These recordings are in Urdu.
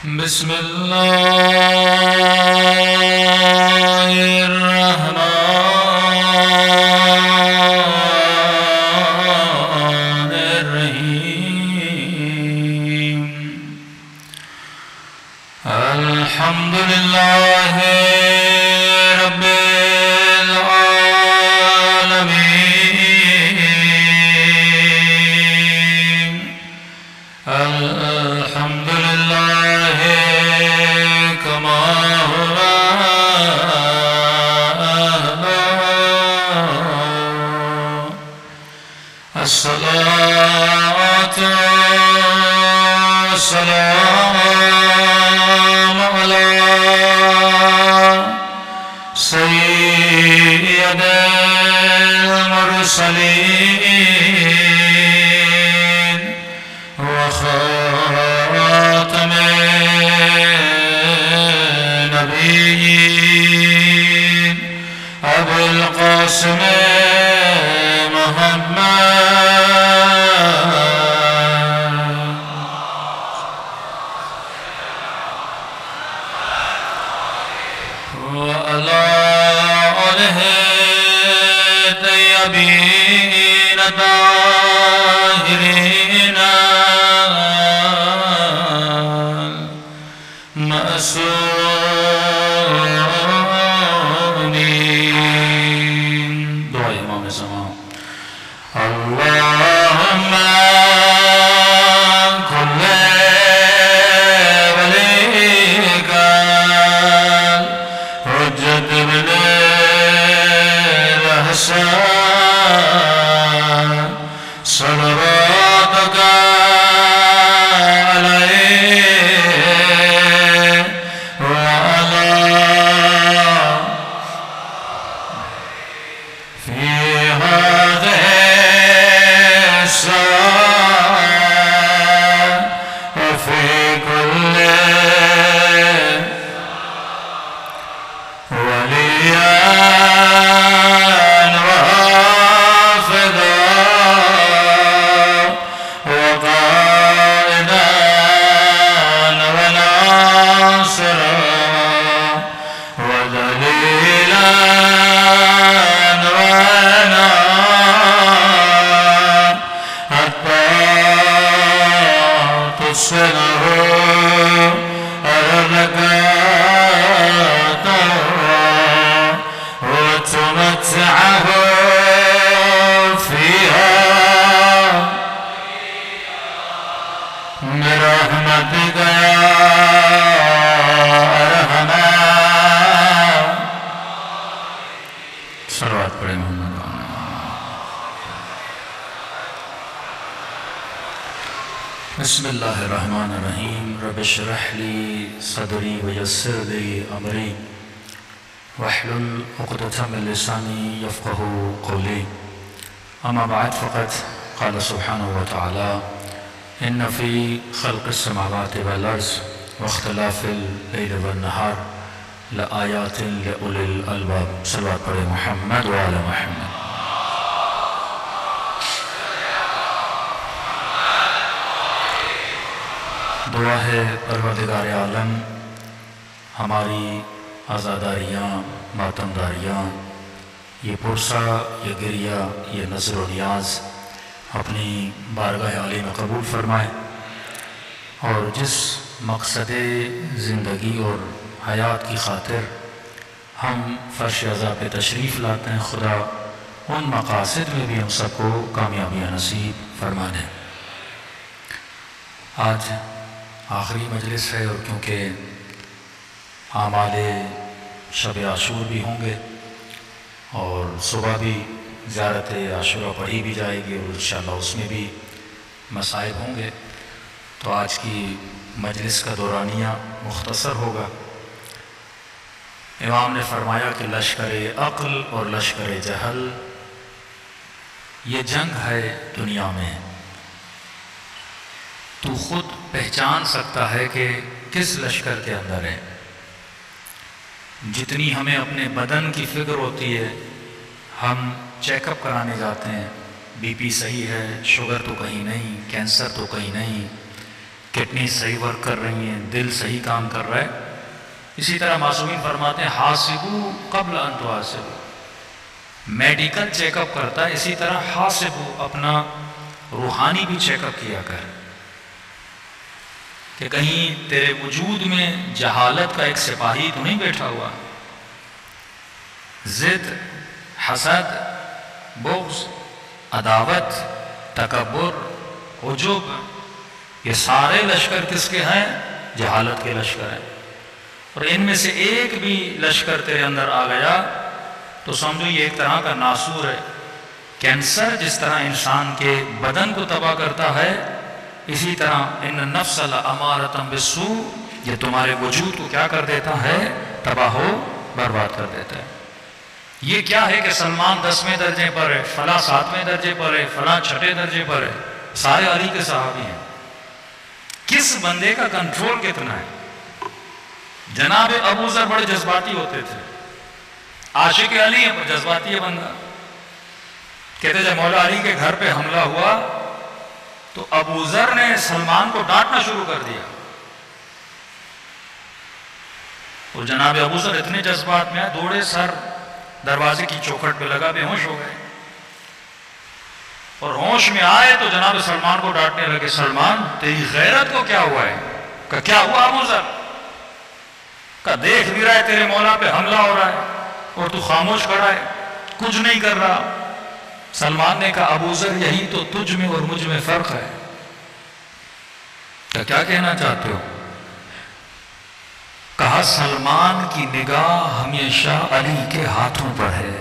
بسم الله الرحمن الرحيم الحمد لله رب العالمين الحمد لله كما هو الصلاة والسلام على سيد المرسلين وخاتم النبيين أبي القاسم وعلى آله الطيبين الطاهرين المعصومين. دعاء امام زمان. اللهم كل وليك حجة بن الحسن صلواتك عليه وعلى في هذه الساعة وفي كل وليا وحافظا وقائدا وناصرا ودليلا وعنا حتى تصله أرضك وتمتعه فيها برحمتك يا أرحم. صلوات پڑھیں محمد. بسم اللہ الرحمن الرحیم. رب اشرح لی صدری ویسر لی امری واحلل عقدة من لساني يفقهوا قولي. أما بعد فقد قال سبحانه وتعالى إن في خلق السماوات والأرض واختلاف الليل والنهار لآيات لأولي الألباب. صلوات پڑھے محمد وعلى محمد. دعا ہے پروردگار عالم ہماری آزاداریاں، ماتمداریاں، یہ پرسہ، یہ گریہ، یہ نظر و نیاز اپنی بارگاہ عالی میں قبول فرمائے، اور جس مقصد زندگی اور حیات کی خاطر ہم فرش عزا پہ تشریف لاتے ہیں، خدا ان مقاصد میں بھی ہم سب کو کامیابیاں نصیب فرما دیں. آج آخری مجلس ہے، اور کیونکہ اعمال شب عاشور بھی ہوں گے اور صبح بھی زیارت عاشورہ پڑھی بھی جائے گی، اور انشاءاللہ اس میں بھی مصائب ہوں گے، تو آج کی مجلس کا دورانیہ مختصر ہوگا. امام نے فرمایا کہ لشکر عقل اور لشکر جہل یہ جنگ ہے دنیا میں. تو خود پہچان سکتا ہے کہ کس لشکر کے اندر ہے. جتنی ہمیں اپنے بدن کی فکر ہوتی ہے، ہم چیک اپ کرانے جاتے ہیں، بی پی صحیح ہے، شوگر تو کہیں نہیں، کینسر تو کہیں نہیں، کڈنی صحیح ورک کر رہی ہیں، دل صحیح کام کر رہا ہے. اسی طرح معصومین فرماتے ہیں حاسبو قبل ان تحاسبو، میڈیکل چیک اپ کرتا ہے، اسی طرح حاسبو اپنا روحانی بھی چیک اپ کیا کر کہ کہیں تیرے وجود میں جہالت کا ایک سپاہی تو نہیں بیٹھا ہوا. ضد، حسد، بغض، عداوت، تکبر، عجب، یہ سارے لشکر کس کے ہیں؟ جہالت کے لشکر ہیں. اور ان میں سے ایک بھی لشکر تیرے اندر آ گیا تو سمجھو یہ ایک طرح کا ناسور ہے. کینسر جس طرح انسان کے بدن کو تباہ کرتا ہے، اسی طرح ان النفس لامارۃ بالسوء، یہ تمہارے وجود کو کیا کر دیتا ہے؟ تباہ و برباد کر دیتا ہے. یہ کیا ہے کہ سلمان 10ویں درجے پر ہے، فلاں 7ویں درجے پر ہے، فلاں 6 درجے پر ہے، سارے علی کے صحابی ہیں. کس بندے کا کنٹرول کتنا ہے؟ جناب ابو ذر بڑے جذباتی ہوتے تھے، عاشق علی ہے پر جذباتی ہے بندہ. کہتے جب مولا علی کے گھر پہ حملہ ہوا تو ابو ذر نے سلمان کو ڈانٹنا شروع کر دیا، اور جناب ابو ذر اتنے جذبات میں دوڑے، سر دروازے کی چوکھٹ پہ لگا، بے ہوش ہو گئے. اور ہوش میں آئے تو جناب سلمان کو ڈانٹنے لگے، سلمان تیری غیرت کو کیا ہوا ہے؟ کہ کیا ہوا ابو ذر؟ کہ دیکھ بھی رہا ہے تیرے مولا پہ حملہ ہو رہا ہے اور تو خاموش کھڑا ہے، کچھ نہیں کر رہا. سلمان نے کہا ابو ذر یہی تو تجھ میں اور مجھ میں فرق ہے. کیا کہنا چاہتے ہو؟ کہا سلمان کی نگاہ ہمیشہ علی کے ہاتھوں پر ہے،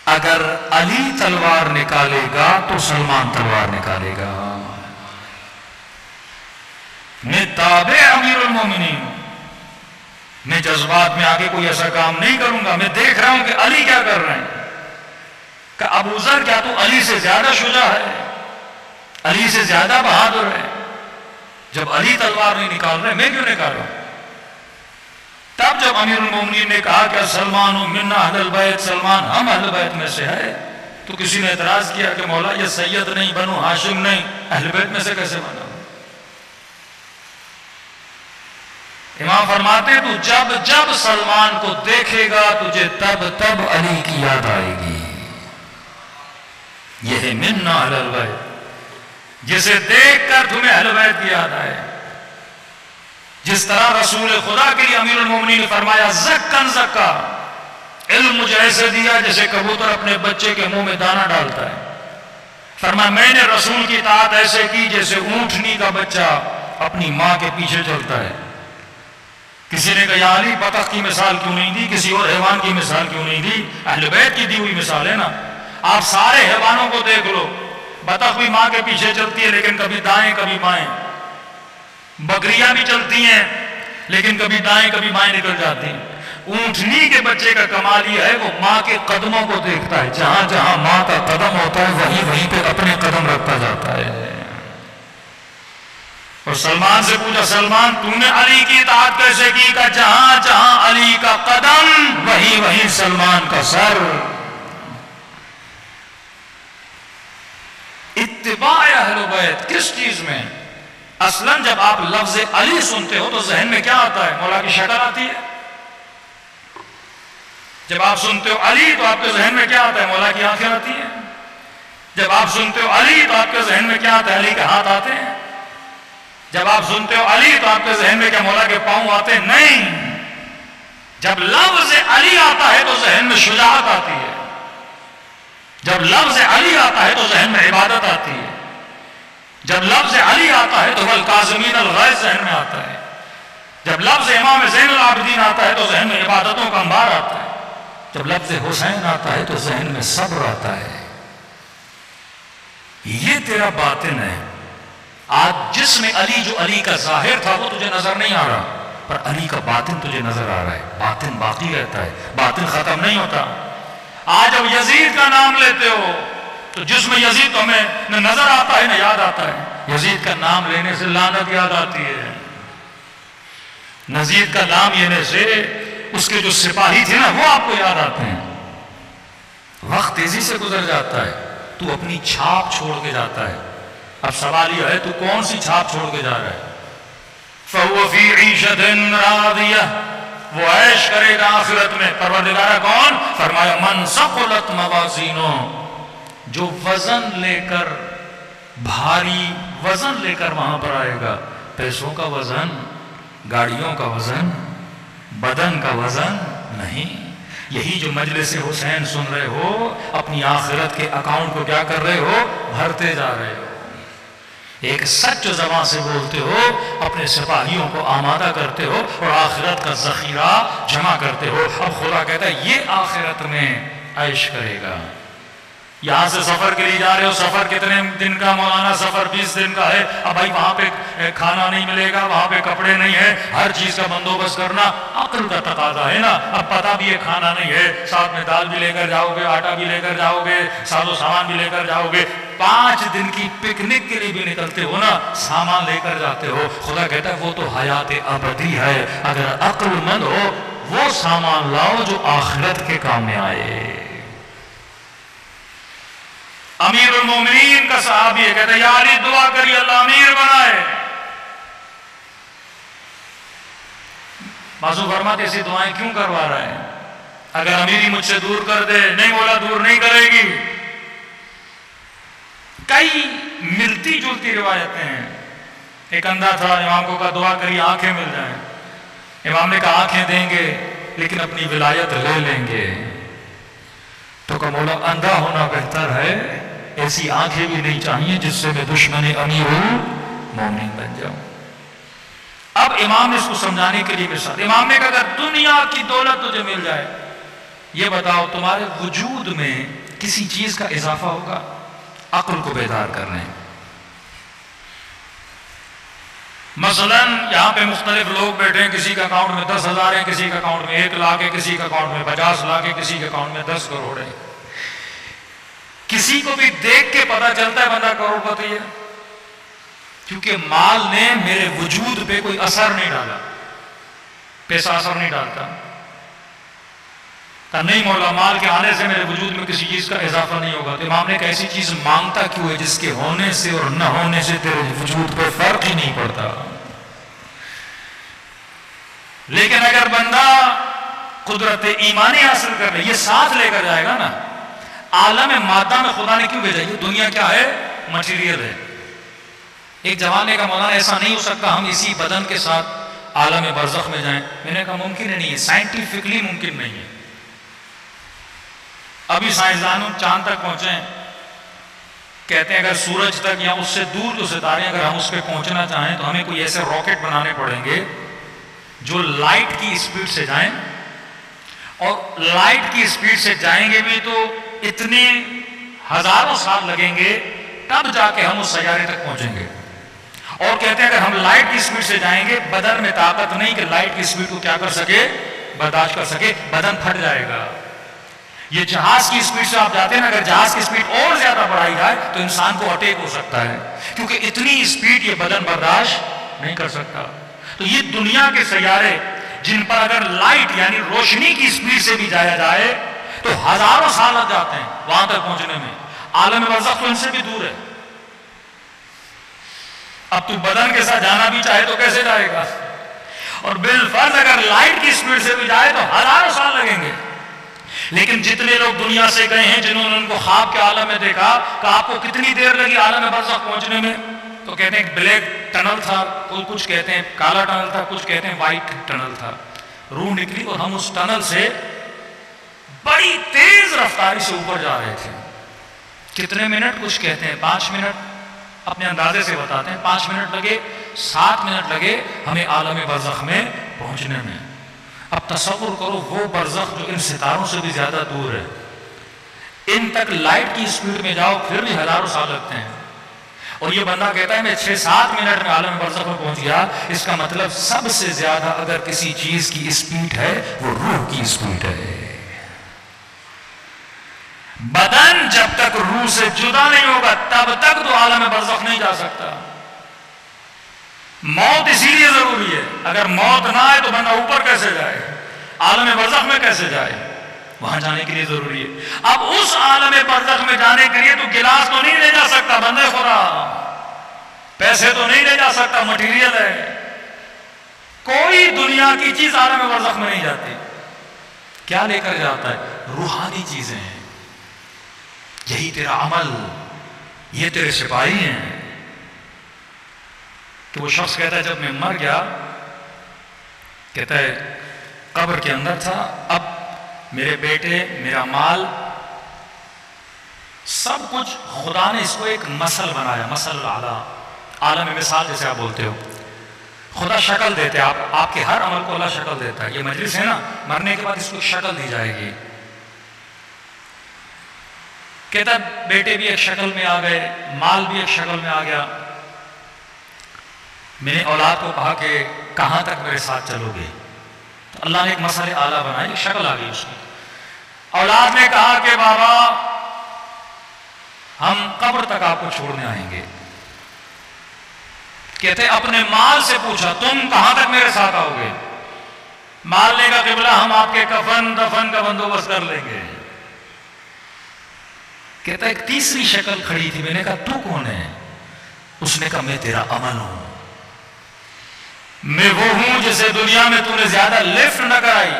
اگر علی تلوار نکالے گا تو سلمان تلوار نکالے گا. میں تابع امیر المومنین، میں جذبات میں آگے کوئی ایسا کام نہیں کروں گا، میں دیکھ رہا ہوں کہ علی کیا کر رہے ہیں. کہ ابو ذر کیا تو علی سے زیادہ شجاع ہے، علی سے زیادہ بہادر ہے؟ جب علی تلوار نہیں نکال رہے میں کیوں نکال رہا ہوں؟ تب جب امیر المومنین نے کہا کہ سلمان منا اہل البیت، سلمان ہم اہل بیت میں سے ہے، تو کسی نے اعتراض کیا کہ مولا یہ سید نہیں، بنو ہاشم نہیں، اہل بیت میں سے کیسے بنا؟ امام فرماتے ہیں تو جب جب سلمان کو دیکھے گا تجھے تب تب علی کی یاد آئے گی. یہ ہے منا اہل البیت، جسے دیکھ کر تمہیں اہل بیت کی یاد آئے. جس طرح رسول خدا کے لیے امیر المومنین نے فرمایا زکن زکا، علم مجھے ایسے دیا جیسے کبوتر اپنے بچے کے منہ میں دانہ ڈالتا ہے. فرمایا میں نے رسول کی اطاعت ایسے کی جیسے اونٹنی کا بچہ اپنی ماں کے پیچھے چلتا ہے. کسی نے کہا یا علی بطخ کی مثال کیوں نہیں دی، کسی اور حیوان کی مثال کیوں نہیں دی؟ اہل بیت کی دی ہوئی مثال ہے نا. آپ سارے حیوانوں کو دیکھ لو، بطخ بھی ماں کے پیچھے چلتی ہے لیکن کبھی دائیں کبھی بائیں، بکریاں بھی چلتی ہیں لیکن کبھی دائیں کبھی بائیں نکل جاتی ہیں. اونٹنی کے بچے کا کمال یہ ہے وہ ماں کے قدموں کو دیکھتا ہے، جہاں جہاں ماں کا قدم ہوتا ہے وہیں پہ اپنے قدم رکھتا جاتا ہے. اور سلمان سے پوچھا سلمان تو نے علی کی اطاعت کیسے کی؟ کہ جہاں جہاں علی کا قدم وہیں سلمان کا سر. اتباع اہل بیت کس چیز میں؟ اصلاً جب آپ لفظ علی سنتے ہو تو ذہن میں کیا آتا ہے؟ مولا کی شکل آتی ہے. جب آپ سنتے ہو علی تو آپ کے ذہن میں کیا آتا ہے؟ مولا کی آنکھیں آتی ہیں. جب آپ سنتے ہو علی تو آپ کے ذہن میں کیا آتا ہے؟ علی کے ہاتھ آتے ہیں. جب آپ سنتے ہو علی تو آپ کے ذہن میں کیا مولا کے پاؤں آتے ہیں؟ نہیں. جب لفظ علی آتا ہے تو ذہن میں شجاعت آتی ہے. جب لفظ علی آتا ہے تو ذہن میں عبادت آتی ہے. جب لفظ علی آتا ہے تو والکاظمین الغیظ ذہن میں آتا ہے. جب لفظ امام زین العابدین آتا ہے تو ذہن میں عبادتوں کا انبار آتا ہے. جب لفظ حسین آتا ہے تو ذہن میں صبر آتا ہے. یہ تیرا باطن ہے. آج جس میں علی جو علی کا ظاہر تھا وہ تجھے نظر نہیں آ رہا، پر علی کا باطن تجھے نظر آ رہا ہے. باطن باقی رہتا ہے، باطن ختم نہیں ہوتا. آج جب یزید کا نام لیتے ہو تو جس میں یزید تو ہمیں نہ نظر آتا ہے نہ یاد آتا ہے. یزید کا نام لینے سے لعنت یاد آتی ہے. یزید کا نام لینے سے اس کے جو سپاہی تھے نا وہ آپ کو یاد آتے ہیں. وقت تیزی سے گزر جاتا ہے، تو اپنی چھاپ چھوڑ کے جاتا ہے. اب سوال یہ ہے تو کون سی چھاپ چھوڑ کے جا رہا ہے؟ فَهُوَ فِي عِيشَةٍ رَاضِيَةٍ، وہ عیش کرے گا آخرت میں۔ پروردگارہ کون؟ فرمایا من ثقلت موازینہ، جو وزن لے کر، بھاری وزن لے کر وہاں پر آئے گا، پیسوں کا وزن، گاڑیوں کا وزن، بدن کا وزن نہیں۔ یہی جو مجلس حسین سن رہے ہو، اپنی آخرت کے اکاؤنٹ کو کیا کر رہے ہو؟ بھرتے جا رہے ہو۔ ایک سچ زبان سے بولتے ہو، اپنے سپاہیوں کو آمادہ کرتے ہو اور آخرت کا ذخیرہ جمع کرتے ہو۔ اب خدا کہتا ہے یہ آخرت میں عیش کرے گا۔ یہاں سے سفر کے لیے جا رہے ہو، سفر کتنے دن کا مولانا؟ سفر 20 دن کا ہے۔ اب بھائی وہاں پہ کھانا نہیں ملے گا، وہاں پہ کپڑے نہیں ہے، ہر چیز کا بندوبست کرنا عقل کا تقاضا ہے نا۔ اب پتہ بھی ہے کھانا نہیں ہے، ساتھ میں دال بھی لے کر جاؤ گے، آٹا بھی لے کر جاؤ گے، ساز و سامان بھی لے کر جاؤ گے۔ 5 دن کی پکنک کے لیے بھی نکلتے ہو نا، سامان لے کر جاتے ہو۔ خدا کہتا ہے وہ تو حیات ابدی ہے، اگر عقل مند ہو وہ سامان لاؤ جو آخرت کے کام میں آئے۔ امیر المومنین کا صحابی ہے، کہتا ہے یا علی دعا کری اللہ امیر بنائے۔ معصوم فرماتے ایسی دعائیں کیوں کروا رہا ہے؟ اگر امیری مجھ سے دور کر دے، نہیں مولا دور نہیں کرے گی۔ کئی ملتی جلتی روایتیں ہیں۔ ایک اندھا تھا، امام کو کہا دعا کری آنکھیں مل جائیں۔ امام نے کہا آنکھیں دیں گے لیکن اپنی ولایت لے لیں گے۔ تو کہا مولا اندھا ہونا بہتر ہے، ایسی آنکھیں بھی نہیں چاہیے جس سے میں دشمن امیر مومنین بن جاؤں۔ اب امام نے اس کو سمجھانے کے لیے مثال، امام نے کہا اگر دنیا کی دولت تجھے مل جائے، یہ بتاؤ تمہارے وجود میں کسی چیز کا اضافہ ہوگا؟ عقل کو بیدار کر لیں۔ مثلا یہاں پہ مختلف لوگ بیٹھے ہیں، کسی کا اکاؤنٹ میں 10,000 ہے، کسی کا اکاؤنٹ میں 1 لاکھ ہے، کسی کا اکاؤنٹ میں 50 لاکھ ہے، کسی کے اکاؤنٹ میں 10 کروڑ ہے۔ کسی کو بھی دیکھ کے پتا چلتا ہے بندہ کروڑ پتی ہے، کیونکہ مال نے میرے وجود پہ کوئی اثر نہیں ڈالا۔ پیسہ اثر نہیں ڈالتا۔ کہ نہیں مولا مال کے آنے سے میرے وجود میں کسی چیز کا اضافہ نہیں ہوگا۔ تو امام نے ایک ایسی چیز مانگتا کیوں ہے جس کے ہونے سے اور نہ ہونے سے تیرے وجود پہ فرق ہی نہیں پڑتا۔ لیکن اگر بندہ قدرت ایمانی حاصل کر لے، یہ ساتھ لے کر جائے گا نا۔ عالم مادہ میں خدا نے کیوں بھیجا؟ یہ دنیا کیا ہے؟ مٹیریل ہے۔ ایک جوان نے کہا مولانا ایسا نہیں ہو سکتا ہم اسی بدن کے ساتھ عالم برزخ میں جائیں۔ میں نے کہا ممکن نہیں ہے، سائنٹیفکلی ممکن نہیں ہے۔ ابھی سائنسدانوں چاند تک پہنچے ہیں، کہتے ہیں اگر سورج تک یا اس سے دور جو ستارے اگر ہم اس پہ پہنچنا چاہیں تو ہمیں کوئی ایسے راکٹ بنانے پڑیں گے جو لائٹ کی اسپیڈ سے جائیں، اور لائٹ کی اسپیڈ سے جائیں گے بھی تو اتنے ہزاروں سال لگیں گے، تب جا کے ہم اس سیارے تک پہنچیں گے۔ اور کہتے ہیں اگر ہم لائٹ کی اسپیڈ سے جائیں گے، بدن میں طاقت نہیں کہ لائٹ کی اسپیڈ کو کیا کر سکے، برداشت کر سکے، بدن پھٹ جائے گا۔ یہ جہاز کی اسپیڈ سے آپ جاتے ہیں نا، اگر جہاز کی اسپیڈ اور زیادہ بڑھائی جائے تو انسان کو اٹیک ہو سکتا ہے، کیونکہ اتنی اسپیڈ یہ بدن برداشت نہیں کر سکتا۔ تو یہ دنیا کے سیارے جن پر اگر لائٹ یعنی روشنی کی اسپیڈ سے بھی جایا جائے تو ہزاروں سال لگ جاتے ہیں وہاں تک پہنچنے میں۔ عالم برزخ تو ان سے بھی دور ہے۔ اب تو بدن کے ساتھ جانا بھی چاہے تو کیسے جائے گا؟ اور بالفرض اگر لائٹ کی اسپیڈ سے بھی جائے تو ہزاروں سال لگیں گے۔ لیکن جتنے لوگ دنیا سے گئے ہیں، جنہوں نے ان کو خواب کے عالم میں دیکھا کہ آپ کو کتنی دیر لگی عالم برزخ پہنچنے میں، تو کہتے ہیں بلیک ٹنل تھا، کچھ کہتے ہیں کالا ٹنل تھا، کچھ کہتے ہیں وائٹ ٹنل تھا۔ روح نکلی اور ہم اس ٹنل سے بڑی تیز رفتاری سے اوپر جا رہے تھے۔ کتنے منٹ؟ کچھ کہتے ہیں 5 منٹ، اپنے اندازے سے بتاتے ہیں 5 منٹ لگے، 7 منٹ لگے ہمیں عالم برزخ میں پہنچنے میں۔ اب تصور کرو وہ برزخ جو ان ستاروں سے بھی زیادہ دور ہے، ان تک لائٹ کی اسپیڈ میں جاؤ پھر بھی ہزاروں سال لگتے ہیں، اور یہ بندہ کہتا ہے میں 6-7 منٹ میں عالم برزخ میں پہنچ گیا۔ اس کا مطلب سب سے زیادہ اگر کسی چیز کی اسپیڈ ہے وہ روح کی اسپیڈ ہے۔ بدن جب تک روح سے جدا نہیں ہوگا تب تک تو عالم برزخ نہیں جا سکتا۔ موت اسی لیے ضروری ہے، اگر موت نہ آئے تو بندہ اوپر کیسے جائے، عالم برزخ میں کیسے جائے؟ وہاں جانے کے لیے ضروری ہے۔ اب اس عالم برزخ میں جانے کے لیے تو گلاس تو نہیں لے جا سکتا بندے خدا، پیسے تو نہیں لے جا سکتا، مٹیریل ہے. کوئی دنیا کی چیز عالم برزخ میں نہیں جاتی. کیا لے کر جاتا ہے؟ روحانی چیزیں ہیں. یہی تیرا عمل، یہ تیرے سپاہی ہیں. کہ وہ شخص کہتا ہے جب میں مر گیا، کہتا ہے قبر کے اندر تھا، اب میرے بیٹے، میرا مال، سب کچھ خدا نے اس کو ایک مثل بنایا. مثل الاعلیٰ، عالم مثال جیسے آپ بولتے ہو. خدا شکل دیتے، آپ کے ہر عمل کو اللہ شکل دیتا ہے. یہ مجلس ہے نا، مرنے کے بعد اس کو شکل دی جائے گی. کہتا بیٹے بھی ایک شکل میں آ گئے، مال بھی ایک شکل میں آ گیا. میں نے اولاد کو کہا کہ کہاں تک میرے ساتھ چلو گے؟ تو اللہ نے ایک مثل اعلیٰ بنایا، ایک شکل آ گئی اس کی. اولاد نے کہا کہ بابا ہم قبر تک آپ کو چھوڑنے آئیں گے. کہتے اپنے مال سے پوچھا تم کہاں تک میرے ساتھ آؤ گے؟ مال نے کہا قبلہ ہم آپ کے کفن دفن کا بندوبست کر لیں گے. کہتا ایک تیسری شکل کھڑی تھی. میں نے کہا تو کون ہے؟ اس نے کہا میں تیرا عمل ہوں. میں وہ ہوں جسے دنیا میں تو نے زیادہ لفٹ نہ کرائی،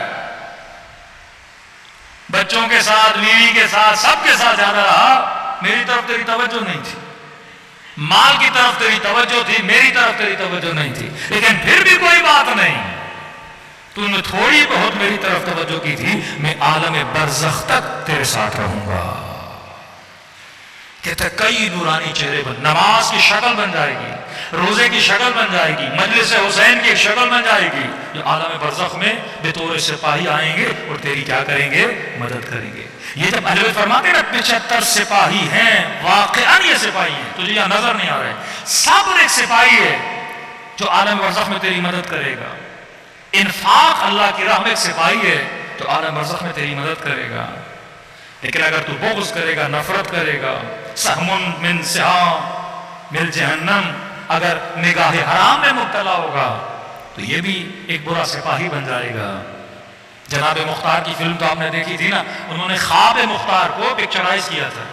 بچوں کے ساتھ، بیوی کے ساتھ، سب کے ساتھ زیادہ رہا. میری طرف تیری توجہ نہیں تھی. مال کی طرف تیری توجہ تھی، میری طرف تیری توجہ نہیں تھی. لیکن پھر بھی کوئی بات نہیں، تو نے تھوڑی بہت میری طرف توجہ کی تھی. میں عالم برزخ تک تیرے ساتھ رہوں گا. کہتے کئی نورانی چہرے بن، نماز کی شکل بن جائے گی، روزے کی شکل بن جائے گی، مجلس حسین کی ایک شکل بن جائے گی. جو عالم برزخ میں بطور سپاہی آئیں گے اور تیری کیا کریں گے؟ مدد کریں گے. یہ جب اہل بیت فرماتے ہیں نا 75 سپاہی ہیں، واقعاً یہ سپاہی ہیں. تجھے یہاں نظر نہیں آ رہا ہے، سب ایک سپاہی ہے جو عالم برزخ میں تیری مدد کرے گا. انفاق اللہ کی راہ میں ایک سپاہی ہے جو عالم برزخ میں تیری مدد کرے گا. لیکن اگر تو بغض کرے گا، نفرت کرے گا، سہم من سہام مل جہنم، اگر نگاہ حرام میں مبتلا ہوگا تو یہ بھی ایک برا سپاہی بن جائے گا. جناب مختار کی فلم تو آپ نے دیکھی تھی نا، انہوں نے خواب مختار کو پکچرائز کیا تھا.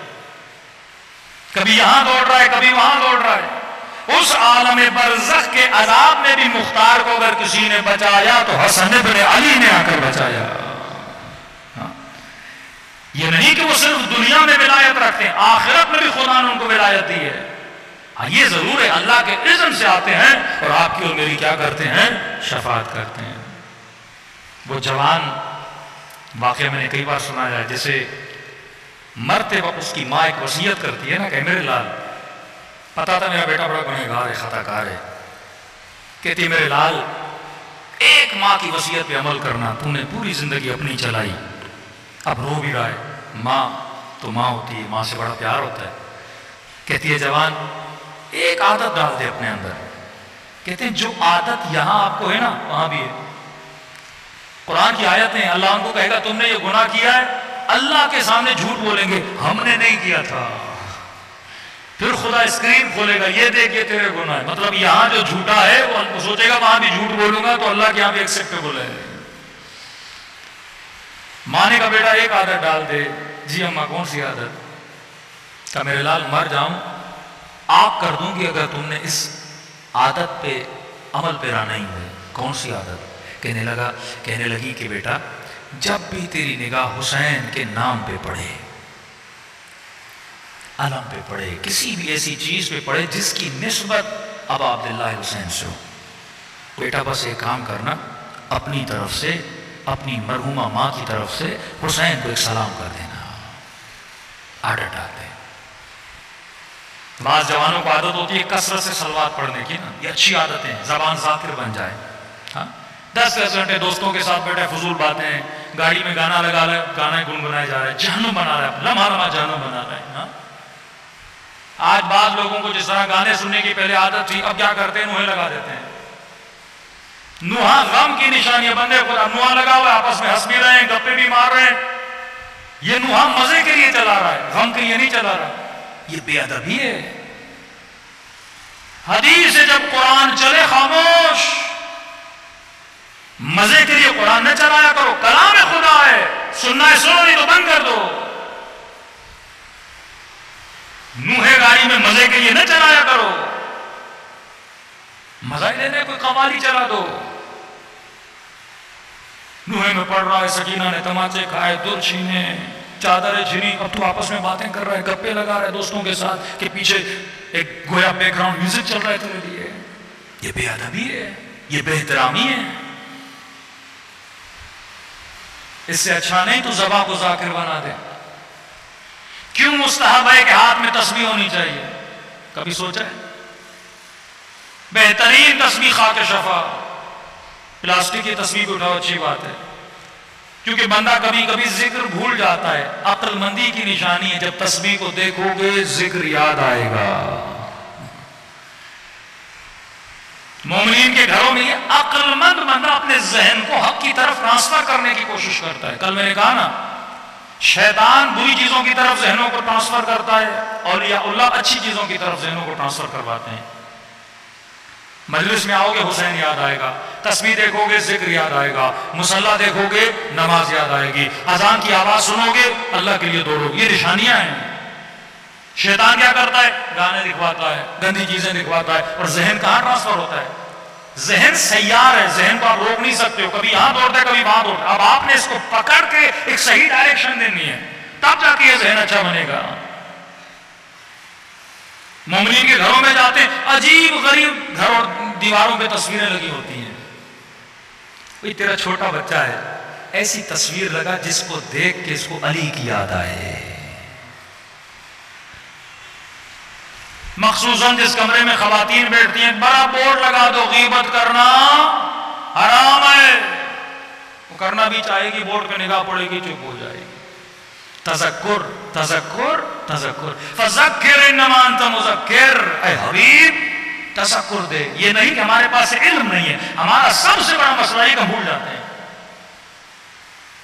کبھی یہاں دوڑ رہا ہے، کبھی وہاں دوڑ رہا ہے. اس عالم برزخ کے عذاب میں بھی مختار کو اگر کسی نے بچایا تو حسن بن علی نے آ کر بچایا. یہ نہیں کہ وہ صرف دنیا میں ولایت رکھتے ہیں، آخرت میں بھی خدا نے ان کو ولایت دی ہے. یہ ضرور ہے اللہ کے اذن سے آتے ہیں اور آپ کی اور میری کیا کرتے ہیں؟ شفاعت کرتے ہیں. وہ جوان واقعہ میں نے کئی بار سنا ہے، جیسے مرتے وقت اس کی ماں ایک وصیت کرتی ہے نا کہ میرے لال، پتا تھا میرا بیٹا بڑا گنہگار ہے، خطا کار ہے. کہتی ہے میرے لال ایک ماں کی وصیت پہ عمل کرنا، تو نے پوری زندگی اپنی چلائی، اب رو بھی رہا ہے. ماں تو ماں ہوتی ہے، ماں سے بڑا پیار ہوتا ہے. کہتی ہے جوان ایک عادت ڈال دے اپنے اندر. کہتے ہیں جو عادت یہاں آپ کو ہے نا وہاں بھی ہے. قرآن کی آیت ہیں، اللہ ان کو کہے گا تم نے یہ گناہ کیا ہے، اللہ کے سامنے جھوٹ بولیں گے ہم نے نہیں کیا تھا. پھر خدا اسکرین کھولے گا، یہ دیکھ یہ تیرے گناہ ہے. مطلب یہاں جو جھوٹا ہے وہ سوچے گا وہاں بھی جھوٹ بولوں گا تو اللہ کے یہاں بھی ایکسیپٹیبل ہے. ماں نے کہا بیٹا ایک عادت ڈال دے. جی اماں کون سی عادت؟ کہا میرے لال مر جاؤں آپ کر دوں گی اگر تم نے اس عادت پہ عمل پیرا نہیں ہوئے. کون سی عادت؟ کہنے لگی کہ بیٹا جب بھی تیری نگاہ حسین کے نام پہ پڑے، علم پہ پڑے، کسی بھی ایسی چیز پہ پڑے جس کی نسبت ابا عبداللہ حسین سے ہو، بیٹا بس ایک کام کرنا، اپنی طرف سے، اپنی مرحومہ ماں کی طرف سے حسین کو ایک سلام کر دینا. عادت ڈال دے. بعض جوانوں کو عادت ہوتی ہے کثرت سے صلوات پڑھنے کی نا، یہ اچھی عادت ہے، زبان ذاکر بن جائے. ہاں 10 گھنٹے دوستوں کے ساتھ بیٹھے فضول باتیں، گاڑی میں گانا لگا رہے، گانے گنگنائے جا رہے، جہنم بنا رہے، لمحہ لمحہ جہنم بنا رہے. ہاں آج بعض لوگوں کو جس طرح گانے سننے کی پہلے عادت تھی، اب کیا کرتے ہیں؟ نوحے لگا دیتے ہیں. نوحہ غم کی نشانی ہے. بندے خدا نوحہ لگا ہوا ہے، آپس میں ہنس بھی رہے ہیں، گپے بھی مار رہے ہیں. یہ نوحہ مزے کے لیے چلا رہا ہے، غم کے لیے نہیں چلا رہا. یہ بے ادبی ہے. حدیث سے جب قرآن چلے خاموش، مزے کے لیے قرآن نہ چلایا کرو. کلام خدا ہے، سننا ہے سنو، نہیں تو بند کر دو. نوحے گاڑی میں مزے کے لیے نہ چلایا کرو. مزہ ہی لینے کوئی قوالی چلا دو. نوحے میں پڑھ رہا ہے, سکینہ نے تماچے کھائے, در چھینے, چادریں چھینی, اب تو آپس میں باتیں کر رہا ہے, گپے لگا رہا ہے دوستوں کے ساتھ کہ پیچھے ایک گویا بیک گراؤنڈ میوزک چل رہا ہے تیرے لیے. یہ بے ادبی ہے, یہ بے احترامی ہے. اس سے اچھا نہیں تو زباں کو ذاکر بنا دے. کیوں مستحب ہے کہ ہاتھ میں تسبیح ہونی چاہیے؟ کبھی سوچا ہے؟ بہترین تسبیح خاک شفا. پلاسٹک کی تسبیح کو اٹھاؤ, اچھی بات ہے, کیونکہ بندہ کبھی کبھی ذکر بھول جاتا ہے. عقل مندی کی نشانی ہے, جب تسبیح کو دیکھو گے ذکر یاد آئے گا. مومنین کے گھروں میں یہ عقل مند بندہ اپنے ذہن کو حق کی طرف ٹرانسفر کرنے کی کوشش کرتا ہے. کل میں نے کہا نا, شیطان بری چیزوں کی طرف ذہنوں کو ٹرانسفر کرتا ہے, اولیاء اللہ اچھی چیزوں کی طرف ذہنوں کو ٹرانسفر کرواتے ہیں. مجلس میں آؤ گے حسین یاد آئے گا, تسبیح دیکھو گے ذکر یاد آئے گا, مصلی دیکھو گے نماز یاد آئے گی, اذان کی آواز سنو گے اللہ کے لیے دوڑو. یہ نشانیاں ہیں. شیطان کیا کرتا ہے؟ گانے دکھواتا ہے, گندی چیزیں دکھواتا ہے, اور ذہن کہاں ٹرانسفر ہوتا ہے؟ ذہن سیار ہے, ذہن کو آپ روک نہیں سکتے ہو, کبھی یہاں دوڑتا ہے کبھی وہاں دوڑتا ہے. اب آپ نے اس کو پکڑ کے ایک صحیح ڈائریکشن دینی ہے, تب جا کے یہ ذہن اچھا بنے گا. مومنین کے گھروں میں جاتے ہیں, عجیب غریب گھر اور دیواروں پہ تصویریں لگی ہوتی ہیں. کوئی تیرا چھوٹا بچہ ہے, ایسی تصویر لگا جس کو دیکھ کے اس کو علی کی یاد آئے. مخصوصاً جس کمرے میں خواتین بیٹھتی ہیں, بڑا بورڈ لگا دو, غیبت کرنا حرام ہے. وہ کرنا بھی چاہے گی, بورڈ پہ نگاہ پڑے گی, چپ ہو جائے گی. تذکر تذکر تذکر, فذکر انما انت مذکر. اے حبیب تذکر دے. یہ نہیں کہ ہمارے پاس علم نہیں ہے, ہمارا سب سے بڑا مسئلہ ہے کہ ہم بھول جاتے ہیں.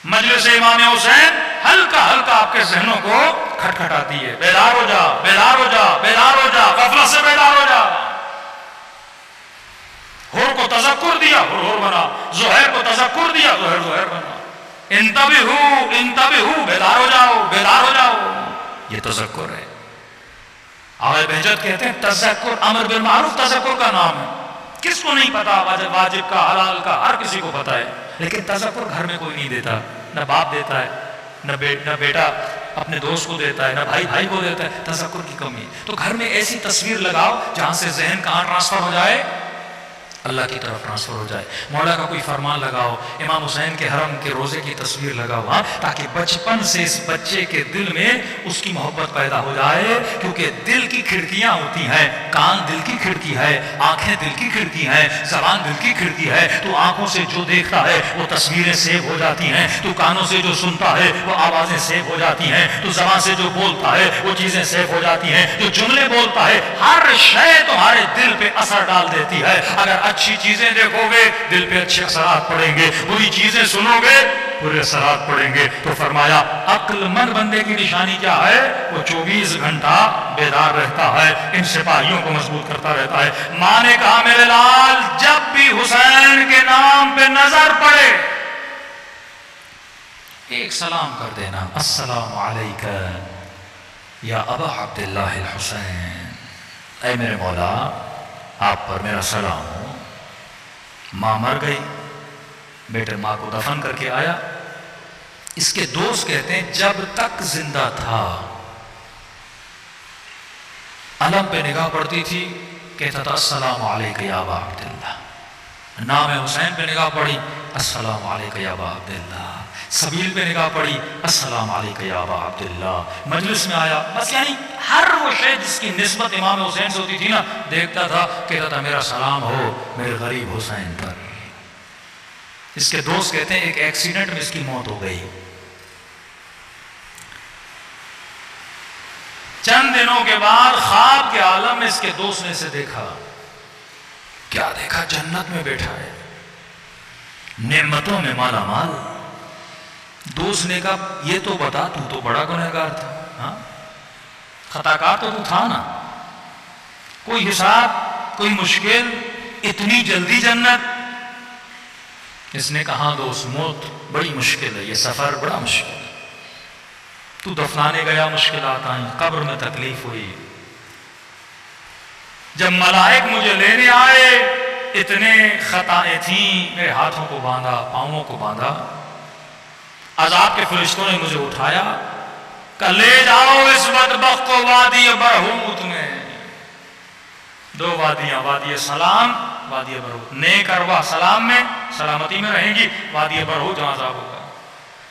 مجلس امام حسین ہلکا ہلکا آپ کے ذہنوں کو کھٹکھٹاتی ہے. بیدار ہو جا, بیدار ہو جا, بیدار ہو جا, غفلت سے بیدار ہو جا. ہور کو تذکر دیا, ہور بنا. زہیر کو تذکر دیا, زہیر بنا. انتبہو انتبہو, بیدار ہو جاؤ, بیدار ہو جاؤ. یہ تذکر ہے. آغا بہجت کہتے ہیں تذکر امر بالمعروف تذکر کا نام ہے. کس کو نہیں پتا واجب کا, حلال کا, ہر کسی کو پتا ہے, لیکن تذکر گھر میں کوئی نہیں دیتا. نہ باپ دیتا ہے, نہ بیٹا اپنے دوست کو دیتا ہے, نہ بھائی کو دیتا ہے. تذکر کی کمی. تو گھر میں ایسی تصویر لگاؤ جہاں سے ذہن کہاں ٹرانسفر ہو جائے؟ اللہ کی طرف ٹرانسفر ہو جائے. مولا کا کوئی فرمان لگاؤ, امام حسین کے حرم کے روزے کی تصویر لگاؤ, ہاں, تاکہ بچپن سے اس بچے کے دل میں اس کی محبت پیدا ہو جائے. کیونکہ دل کی کھڑکیاں ہوتی ہیں, کان دل کی کھڑکی ہے, آنکھیں دل کی کھڑکی ہیں, زبان دل کی کھڑکی ہے. تو آنکھوں سے جو دیکھتا ہے وہ تصویریں سیو ہو جاتی ہیں, تو کانوں سے جو سنتا ہے وہ آوازیں سیو ہو جاتی ہیں, تو زبان سے جو بولتا ہے وہ چیزیں سیو ہو جاتی ہیں, جو جملے بولتا ہے ہر شے تمہارے دل پہ اثر ڈال دیتی ہے. اگر اچھی چیزیں دیکھو گے دل پہ اچھے اثرات پڑیں گے, بری چیزیں سنو گے برے اثرات پڑیں گے. تو فرمایا عقل مند بندے کی نشانی کیا ہے؟ وہ 24 گھنٹہ بیدار رہتا ہے, ان سپاہیوں کو مضبوط کرتا رہتا ہے. ماں نے کہا میرے لال جب بھی حسین کے نام پہ نظر پڑے ایک سلام کر دینا, السلام علیکہ یا ابا عبداللہ الحسین. اے میرے مولا آپ پر میرا سلام ہو. ماں مر گئی, بیٹے ماں کو دفن کر کے آیا. اس کے دوست کہتے ہیں جب تک زندہ تھا علم پہ نگاہ پڑتی تھی کہتا تھا السلام علیکہ یا ابا عبداللہ. نام حسین پہ نگاہ پڑی السلام علیکہ یا ابا عبداللہ. سبیل پہ نگاہ پڑی السلام علیکہ یا ابا عبداللہ. مجلس میں آیا, بس یعنی ہر وہ شے جس کی نسبت امام حسین سے ہوتی تھی نا, دیکھتا تھا, کہتا تھا میرا سلام ہو میرے غریب حسین پر. اس کے دوست کہتے ہیں ایک ایکسیڈنٹ میں اس کی موت ہو گئی. چند دنوں کے بعد خواب کے عالم میں اس کے دوست نے اسے دیکھا. کیا دیکھا؟ جنت میں بیٹھا ہے, نعمتوں میں مالا مال. دوست نے کہا یہ تو بتا, تو بڑا گنہگار تھا, ہاں خطا کار تو تھا نا, کوئی حساب کوئی مشکل, اتنی جلدی جنت؟ اس نے کہا دوست موت بڑی مشکل ہے, یہ سفر بڑا مشکل ہے. تو دفنانے گیا مشکلات آئیں, قبر میں تکلیف ہوئی. جب ملائک مجھے لینے آئے اتنے خطائیں تھیں، میرے ہاتھوں کو باندھا، پاؤں کو باندھا، عذاب کے فرشتوں نے مجھے اٹھایا کہ لے جاؤ اس بدبخت کو وادی برہوت میں. دو وادیاں، وادی سلام، وادی برہوت. نیک ارواح سلام میں، سلامتی میں رہیں گی، وادی برہوت جہاں عذاب ہوگا.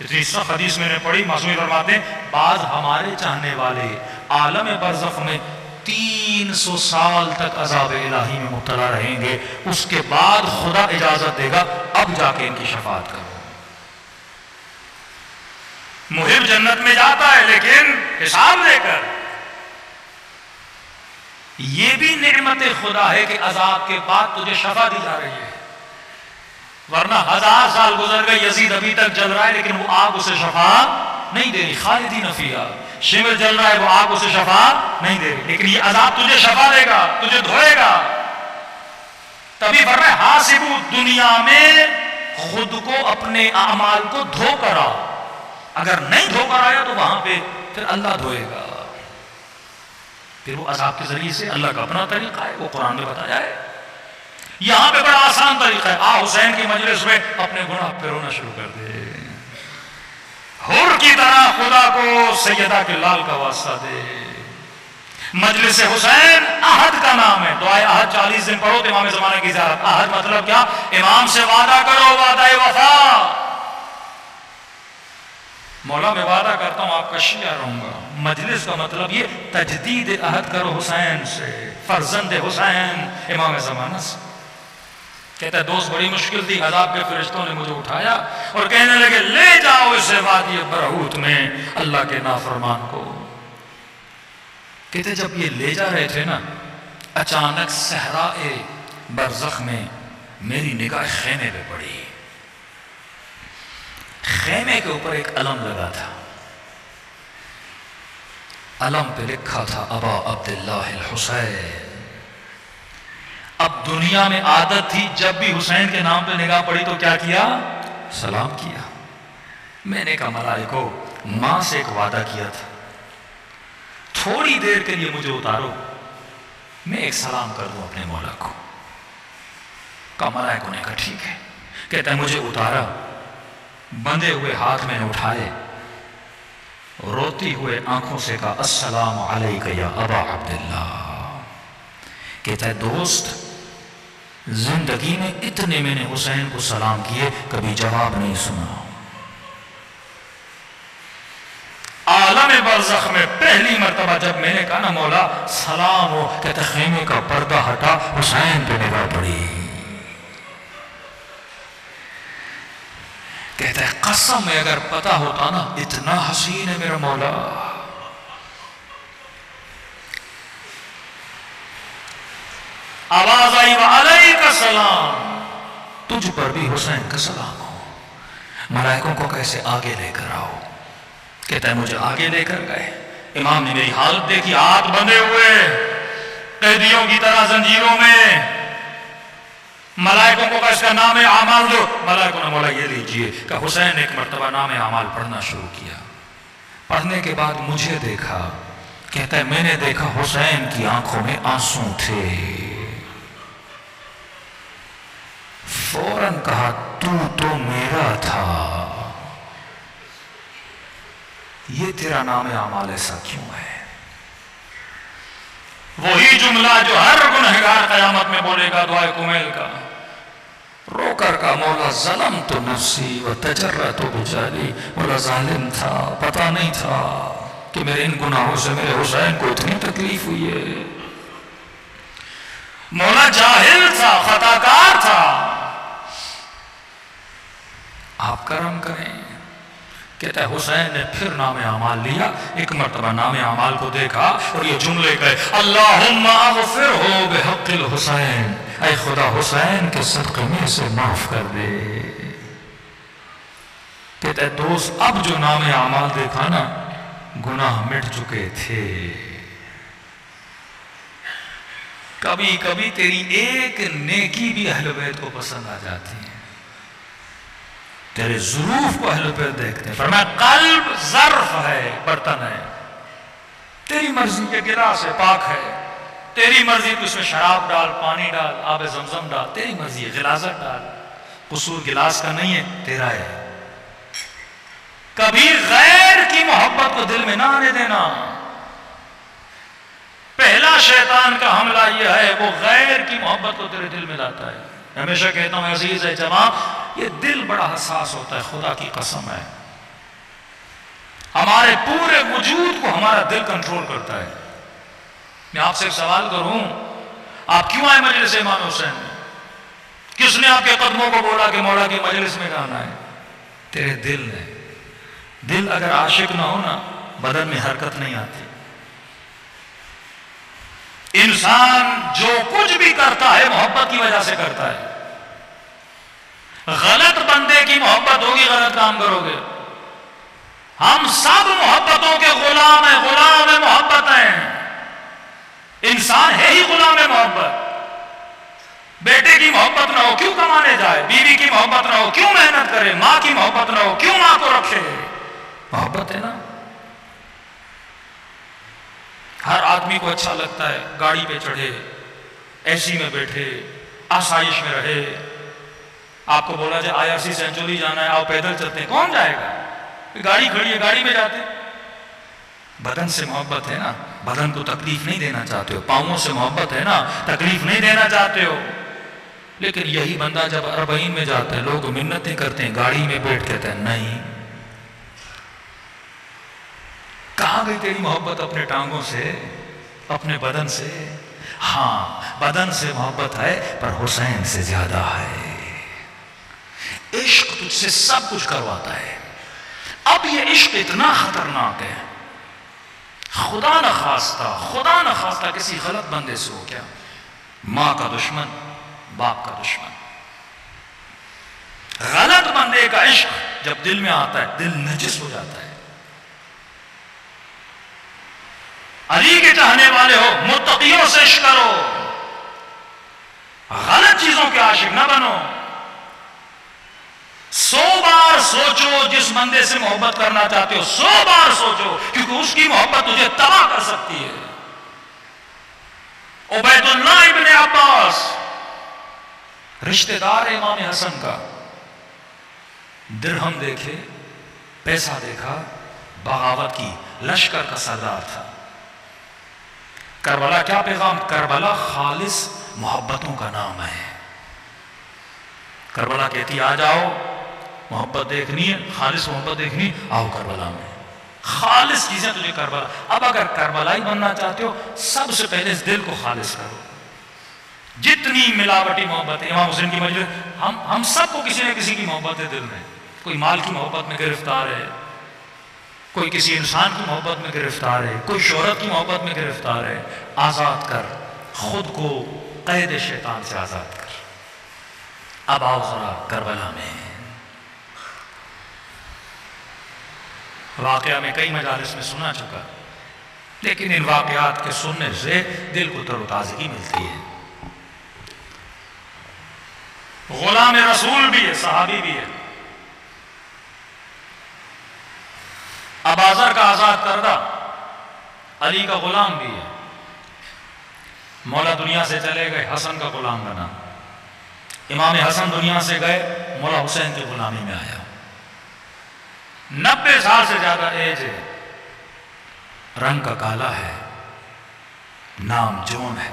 اتنی سخت حدیث میں نے پڑھی، معصوم فرماتے ہیں بعض ہمارے چاہنے والے عالم برزخ میں 300 سال تک عذاب الہی میں مبتلا رہیں گے، اس کے بعد خدا اجازت دے گا اب جا کے ان کی شفاعت کرو. محب جنت میں جاتا ہے لیکن حساب لے کر. یہ بھی نعمت خدا ہے کہ عذاب کے بعد تجھے شفا دی جا رہی ہے، ورنہ 1000 سال گزر گئے، یزید ابھی تک جل رہا ہے لیکن وہ آگ اسے شفا نہیں دے رہی. خالدین فیہا، شمر جل رہا ہے، وہ آگ اسے شفا نہیں دے رہی، لیکن یہ عذاب تجھے شفا دے گا، تجھے دھوئے گا. تبھی فرمائے حاسبو، دنیا میں خود کو، اپنے اعمال کو دھو کر آؤ. اگر نہیں دھو کر آیا تو وہاں پہ پھر اللہ دھوئے گا. پھر وہ عذاب کے ذریعے سے، اللہ کا اپنا طریقہ ہے، وہ قرآن میں بتایا ہے. یہاں پہ بڑا آسان طریقہ ہے، آ حسین کی مجلس میں اپنے گناہ پہ رونا شروع کر دے، حور کی طرح خدا کو سیدہ کے لال کا واسطہ دے. مجلس حسین عہد کا نام ہے. دعائے عہد 40 دن پڑھو تو امام زمانہ کی زیارت. عہد مطلب کیا؟ امام سے وعدہ کرو، وعدہ وفا. مولا میں وعدہ کرتا ہوں آپ کا شیعہ رہوں گا. مجلس کا مطلب یہ تجدید عہد کرو حسین سے، فرزند حسین امام زمانہ سے. کہتا ہے دوست بڑی مشکل تھی، عذاب کے فرشتوں نے مجھے اٹھایا اور کہنے لگے لے جاؤ اسے وادی برہوت میں، اللہ کے نافرمان کو. کہتے جب یہ لے جا رہے تھے نا، اچانک صحرائے برزخ میں میری نگاہ خیمے پہ پڑی. خیمے کے اوپر ایک علم لگا تھا، علم پہ لکھا تھا ابا عبداللہ الحسین. اب دنیا میں عادت تھی جب بھی حسین کے نام پہ نگاہ پڑی تو کیا کیا؟ سلام کیا. میں نے کہا ملائکو، ماں سے ایک وعدہ کیا تھا، تھوڑی دیر کے لیے مجھے اتارو، میں ایک سلام کر دوں اپنے مولا کو. کہا ملائکوں نے کہا ٹھیک ہے. کہتا ہے مجھے اتارا، بندے ہوئے ہاتھ میں نے اٹھائے، روتی ہوئے آنکھوں سے کہا السلام علیک یا ابا عبداللہ. کہتا ہے دوست زندگی میں اتنے میں نے حسین کو سلام کیے، کبھی جواب نہیں سنا. عالم برزخ میں پہلی مرتبہ جب میں نے کہا نا مولا سلام ہو، کہتا خیمے کا پردہ ہٹا، حسین پہ نگاہ پڑی. کہتا ہے قسم میں اگر پتا ہوتا نا اتنا حسین ہے میرا مولا. آواز آئی وعلیک السلام، تجھ پر بھی حسین کا سلام ہو. ملائکوں کو کیسے آگے لے کر آؤ. کہتا ہے مجھے آگے لے کر گئے. امام نے میری حالت دیکھی، ہاتھ بندھے ہوئے قیدیوں کی طرح زنجیروں میں. ملائکوں کو اس کا نام اعمال دو. ملائکوں نے مولا یہ لیجئے. کہ حسین نے ایک مرتبہ نام اعمال پڑھنا شروع کیا. پڑھنے کے بعد مجھے دیکھا. کہتا ہے میں نے دیکھا حسین کی آنکھوں میں آنسو تھے. فوراً کہا تو میرا تھا. یہ تیرا نام اعمال ایسا کیوں ہے؟ وہی جملہ جو ہر گنہگار قیامت میں بولے گا، دعائے کمیل کا. رو کر کا مولا ظلم تو نفسی و تجرہ تو بجالی. مولا ظالم تھا، پتہ نہیں تھا کہ میرے ان گناہوں سے میرے حسین کو اتنی تکلیف ہوئی ہے. مولا جاہل تھا، خطا کار تھا، آپ کرم کریں. کہتا ہے حسین نے پھر نام اعمال لیا. ایک مرتبہ نام اعمال کو دیکھا اور یہ جملے کہے اللہم اغفرہ بحق الحسین، اے خدا حسین کے صدقے میں سے معاف کر دے. کہتا ہے دوست اب جو نام اعمال دیکھا نا، گناہ مٹ چکے تھے. کبھی کبھی تیری ایک نیکی بھی اہل بیت کو پسند آ جاتی ہے. تیرے ظروف کو اہل بیت دیکھتے ہیں. فرمایا قلب ظرف ہے، برتن ہے، تیری مرضی کے گلاس ہے، پاک ہے. تیری مرضی، تو اس میں شراب ڈال، پانی ڈال، آب زمزم ڈال، تیری مرضی ہے، غلاظت ڈال، قصور گلاس کا نہیں ہے، تیرا ہے۔ کبھی غیر کی محبت کو دل میں نہ آنے دینا۔ پہلا شیطان کا حملہ یہ ہے، وہ غیر کی محبت کو تیرے دل میں لاتا ہے۔ ہمیشہ کہتا ہوں عزیز ہے جماعت، یہ دل بڑا حساس ہوتا ہے، خدا کی قسم ہے، ہمارے پورے وجود کو ہمارا دل کنٹرول کرتا ہے۔ میں آپ سے ایک سوال کروں، آپ کیوں آئے مجلس امام حسین میں؟ کس نے آپ کے قدموں کو بولا کہ مولا کی مجلس میں جانا ہے؟ تیرے دل نے۔ دل اگر عاشق نہ ہو نا، بدن میں حرکت نہیں آتی۔ انسان جو کچھ بھی کرتا ہے محبت کی وجہ سے کرتا ہے۔ غلط بندے کی محبت ہوگی، غلط کام کرو گے۔ ہم سب محبتوں کے غلام ہیں، غلام محبت ہیں۔ انسان ہے ہی غلام محبت۔ بیٹے کی محبت نہ ہو کیوں کمانے جائے، بیوی کی محبت نہ ہو کیوں محنت کرے، ماں کی محبت نہ ہو کیوں ماں کو رکھے؟ محبت ہے نا۔ ہر آدمی کو اچھا لگتا ہے گاڑی پہ چڑھے، اے سی میں بیٹھے، آسائش میں رہے۔ آپ کو بولا جائے IRC سینچوری جانا ہے، آؤ پیدل چلتے ہیں، کون جائے گا؟ گاڑی کھڑی ہے، گاڑی میں جاتے۔ بدن سے محبت ہے نا، بدن کو تکلیف نہیں دینا چاہتے ہو۔ پاؤں سے محبت ہے نا، تکلیف نہیں دینا چاہتے ہو۔ لیکن یہی بندہ جب 40 میں جاتا ہے، لوگ منتیں کرتے ہیں، گاڑی میں بیٹھ کہتے ہیں نہیں۔ کہاں گئی تیری محبت اپنے ٹانگوں سے، اپنے بدن سے؟ ہاں بدن سے محبت ہے، پر حسین سے زیادہ ہے۔ عشق تجھ سے سب کچھ کرواتا ہے۔ اب یہ عشق اتنا خطرناک ہے، خدا نہ خواستہ کسی غلط بندے سے ہو کیا، ماں کا دشمن، باپ کا دشمن، غلط بندے کا عشق جب دل میں آتا ہے دل نجس ہو جاتا ہے۔ علی کے چاہنے والے ہو، متقیوں سے عشق کرو، غلط چیزوں کے عاشق نہ بنو۔ 100 بار سوچو جس بندے سے محبت کرنا چاہتے ہو، 100 بار سوچو، کیونکہ اس کی محبت تجھے تباہ کر سکتی ہے۔ عبید اللہ ابن عباس رشتہ دار امام حسن کا، درہم دیکھے، پیسہ دیکھا، بغاوت کی، لشکر کا سردار تھا۔ کربلا کیا پیغام؟ کربلا خالص محبتوں کا نام ہے۔ کربلا کہتی آ جاؤ، محبت دیکھنی ہے، خالص محبت دیکھنی، آؤ کربلا میں، خالص چیزیں تجھے کربلا۔ اب اگر کربلائی بننا چاہتے ہو، سب سے پہلے اس دل کو خالص کرو۔ جتنی ملاوٹی محبت ہے، امام حسین کی مجلس، ہم سب کو کسی نہ کسی کی محبت ہے دل میں۔ کوئی مال کی محبت میں گرفتار ہے، کوئی کسی انسان کی محبت میں گرفتار ہے، کوئی شہرت کی محبت میں گرفتار ہے۔ آزاد کر خود کو، قید شیطان سے آزاد کر۔ اب آؤ ذرا کربلا میں۔ واقعہ میں کئی مجالس میں سنا چکا، لیکن ان واقعات کے سننے سے دل کو تر و تازگی ملتی ہے۔ غلام رسول بھی ہے، صحابی بھی ہے۔ ابازر کا آزاد کردہ، علی کا غلام بھی ہے۔ مولا دنیا سے چلے گئے، حسن کا غلام بنا۔ امام حسن دنیا سے گئے، مولا حسین کی غلامی میں آیا۔ 90 سال سے زیادہ ایج ہے، رنگ کا کالا ہے، نام جون ہے،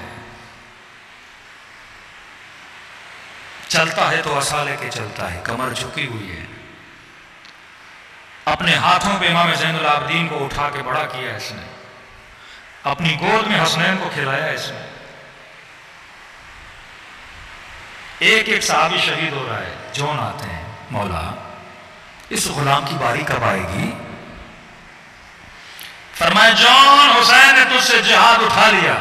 چلتا ہے تو عصا لے کے چلتا ہے، کمر جھکی ہوئی ہے۔ اپنے ہاتھوں پہ امام زین العابدین کو اٹھا کے بڑا کیا اس نے، اپنی گود میں حسنین کو کھلایا اس نے۔ ایک ایک صحابی شہید ہو رہا ہے، جون آتے ہیں، مولا اس غلام کی باری کب آئے گی؟ فرمایا جون، حسین نے تجھ سے جہاد اٹھا لیا۔